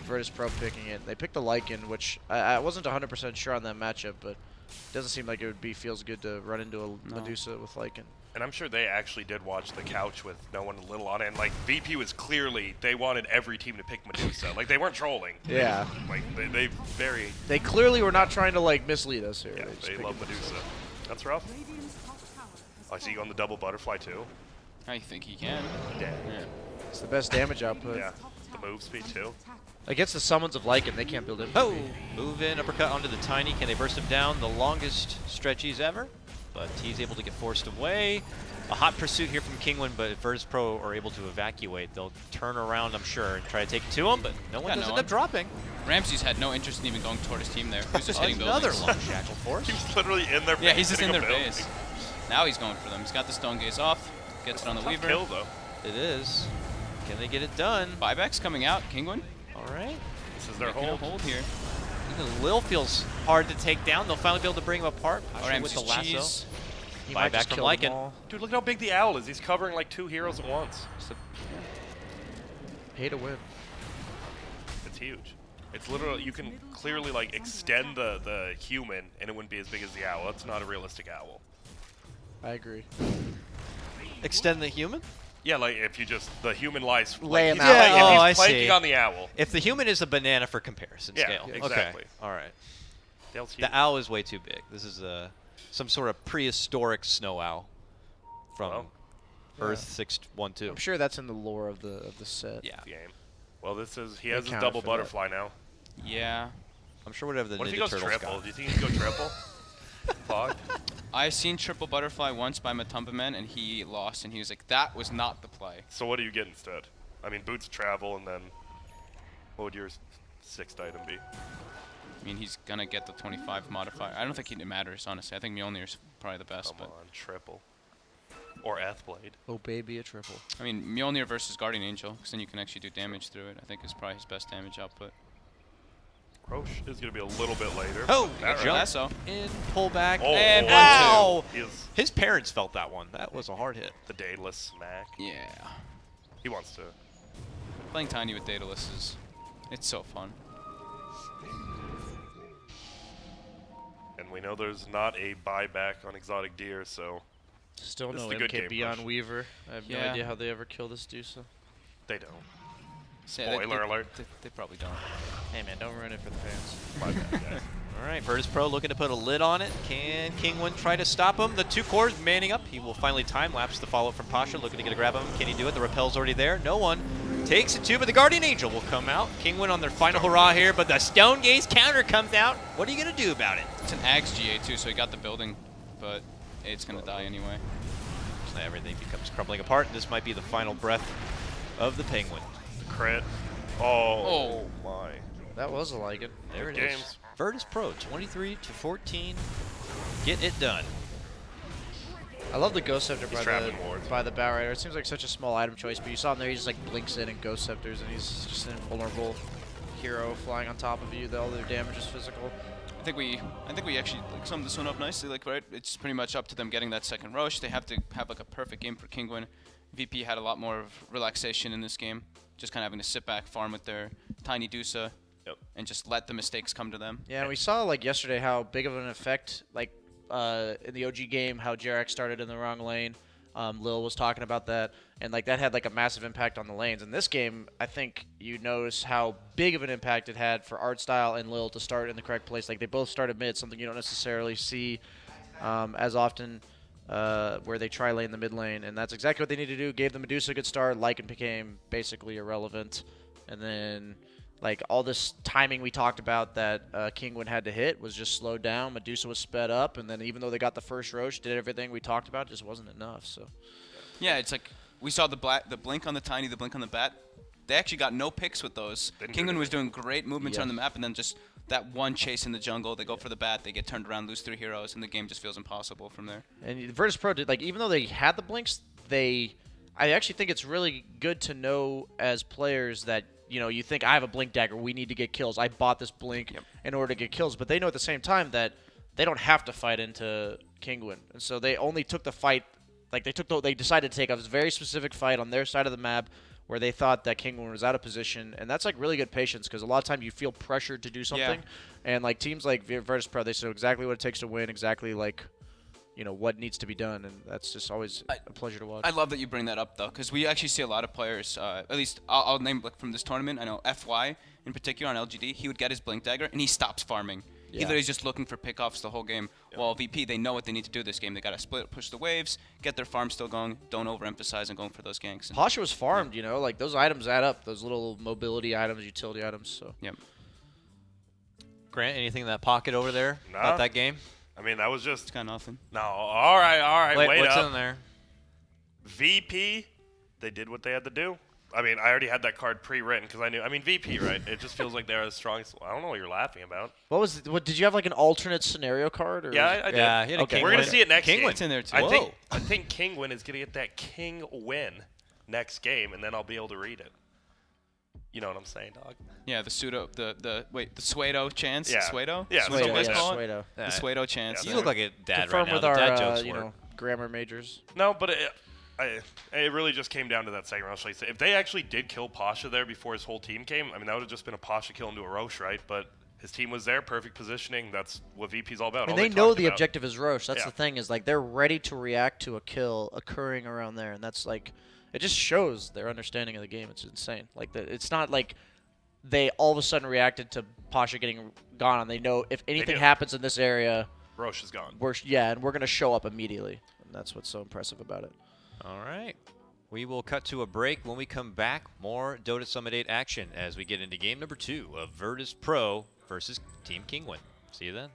Virtus.pro picking it. They picked the Lycan, which I wasn't 100% sure on that matchup, but it doesn't seem like it would feels good to run into a Medusa with Lycan. And I'm sure they actually did watch the couch with no one little on it. And like VP was clearly they wanted every team to pick Medusa. Like they weren't trolling. Yeah. They clearly were not trying to like mislead us here. Yeah, they love Medusa. That's rough. Radiant's top tower has I see you on the double butterfly too. I think he can. Yeah. It's the best damage output. Yeah. The move speed too. Against the summons of Lycan, they can't build it. Oh, move in, uppercut onto the Tiny. Can they burst him down? The longest stretchies ever, but he's able to get forced away. A hot pursuit here from Kinguin, but if Virtus.pro are able to evacuate, they'll turn around, I'm sure, and try to take it to him, but no one does end up dropping. Ramsey's had no interest in even going toward his team there. He's just hitting Another buildings. long shackle force. He's literally in their base. Yeah, he's just in hitting their a building. base. Now he's going for them. He's got the Stone Gaze off. Gets it on the Tough Weaver. kill though. It is. Can they get it done? Buybacks coming out. Kinguin. All right. This is their Making a hold. hold here. Even Lil feels hard to take down. They'll finally be able to bring him apart. Oh, Pasha with the Ramsey's lasso. cheese. He Buy might back just from kill them Lycan. all. Dude, look at how big the owl is. He's covering like 2 heroes at once. Pay to win. It's huge. It's literally, you can clearly like extend the human and it wouldn't be as big as the owl. It's not a realistic owl. I agree. Extend the human? Yeah, like if you just, the human lies. Lay like, him he's out. plank- Yeah, if oh, he's I planking see. on the owl. If the human is a banana for comparison Yeah, scale. exactly. Okay. All right. The owl's huge. The owl is way too big. This is some sort of prehistoric snow owl from Well, Earth 612. I'm sure that's in the lore of the set. Yeah. game. Well, this is, he They has his counted double for that. butterfly now. Yeah. I'm sure whatever the What if he Ninja goes Turtles triple? got. Do you think he can go triple? Fog? I've seen triple butterfly once by Matumbaman, and he lost, and he was like, that was not the play. So what do you get instead? I mean, boots travel, and then what would your 6th item be? I mean, he's going to get the 25 modifier. I don't think it matters, honestly. I think Mjolnir's probably the best. Come But on, triple. Or Athblade. Oh baby, a triple. I mean, Mjolnir versus Guardian Angel, because then you can actually do damage through it. I think is probably his best damage output. Roche is going to be a little bit later. Oh, That jump Lasso. in, pull back, Oh, and oh, ow! He is His parents felt that one. That was a hard hit. the Daedalus smack. Yeah. He wants to. Playing Tiny with Daedalus is, it's so fun. And we know there's not a buyback on exotic deer, so Still This no is a good game, MKB on Rush. Weaver. I have no Yeah. idea how they ever kill this DOTA. they don't. Yeah, they- Spoiler they- alert. They probably don't. Hey man, don't ruin it for the fans. My bad, guys. All right, Virtus.pro looking to put a lid on it. Can Kinguin try to stop him? The 2 cores manning up. He will finally time-lapse the follow-up from Pasha, looking to get a grab on him. Can he do it? The repel's already there. No one takes it too, but the Guardian Angel will come out. Kinguin on their final hurrah here, but the Stone Gaze counter comes out. What are you going to do about it? It's an Axe GA too, so he got the building, but it's going to die anyway. So everything becomes crumbling apart. This might be the final breath of the Penguin. Crit. Oh, Oh. my. That was a Lycan. There it Good is. games. Virtus.pro, 23-14. Get it done. I love the Ghost Scepter He's trapping by wards. the Bow Rider. It seems like such a small item choice, but you saw him there, he just like blinks in and Ghost Scepters, and he's just an invulnerable hero flying on top of you. All their damage is physical. I think we actually like summed this one up nicely. Like, right, it's pretty much up to them getting that second Roche. They have to have like a perfect game for Kinguin. VP had a lot more of relaxation in this game, just kind of having to sit back, farm with their tiny DOTA, Yep. and just let the mistakes come to them. Yeah, and we saw like yesterday how big of an effect like in the OG game how JRX started in the wrong lane. Lil was talking about that, and like that had like a massive impact on the lanes. In this game, I think you notice how big of an impact it had for Artstyle and Lil to start in the correct place. Like they both started mid, something you don't necessarily see as often where they try lane the mid lane, and that's exactly what they need to do. Gave the Medusa a good start. Lycan became basically irrelevant, and then like all this timing we talked about that Kinguin had to hit was just slowed down. Medusa was sped up, and then even though they got the first Roche, did everything we talked about, it just wasn't enough. So Yeah, it's like we saw the blink on the tiny, the blink on the bat. They actually got no picks with those. Didn't do Kinguin was anything. doing great movements on the map, and then just that one chase in the jungle. They go for the bat, they get turned around, lose 3 heroes, and the game just feels impossible from there. and Virtus.pro did like even though they had the blinks, I actually think it's really good to know as players that you think I have a blink dagger, we need to get kills. I bought this blink in order to get kills, but they know at the same time that they don't have to fight into Kinguin, and so they only took the fight. Like they decided to take a very specific fight on their side of the map where they thought that Kinguin was out of position, and that's like really good patience because a lot of times you feel pressured to do something, and like teams like Virtus.pro, they know exactly what it takes to win, exactly like what needs to be done, and that's just always a pleasure to watch. I love that you bring that up though, because we actually see a lot of players. At least I'll name like from this tournament. I know FY in particular on LGD, he would get his Blink Dagger and he stops farming. He literally is just looking for pickoffs the whole game. While VP, they know what they need to do this game. They got to split, push the waves, get their farm still going. Don't overemphasize on going for those ganks. And Pasha was farmed, like those items add up. Those little mobility items, utility items. So. Yep. Grant, anything in that pocket over there Nah. about that game? I mean, that was just it's got nothing. no. All right. Wait what's up. in there? VP, they did what they had to do. I mean, I already had that card pre-written because I knew. I mean, VP, right? It just feels like they're the strongest. I don't know what you're laughing about. What did you have like an alternate scenario card? Or Yeah, I did. Yeah, he had a Okay. King We're gonna win. see it next game. Kinguin's in there too. I think Kinguin is gonna get that King win next game, and then I'll be able to read it. You know what I'm saying, dog? Yeah, the pseudo, the Suedo chance. Yeah. Suedo? Yeah, Is that what you Suedo, guys yeah. call it? Suedo. The Suedo chance. Yeah, You look like a dad Confirm right now. with The our dad jokes work. grammar majors. No, but it really just came down to that second round. If they actually did kill Pasha there before his whole team came, I mean, that would have just been a Pasha kill into a Roche, right? But his team was there, perfect positioning. That's what VP's all about. And All they know talked the about. objective is Roche. That's Yeah. the thing is like they're ready to react to a kill occurring around there, and that's like it just shows their understanding of the game. It's insane. Like it's not like they all of a sudden reacted to Pasha getting gone, and they know if anything do. happens in this area, Roche is gone. and we're gonna show up immediately, and that's what's so impressive about it. All right. We will cut to a break. When we come back, more Dota Summit 8 action as we get into game number 2 of Virtus.pro versus Team Kinguin. See you then.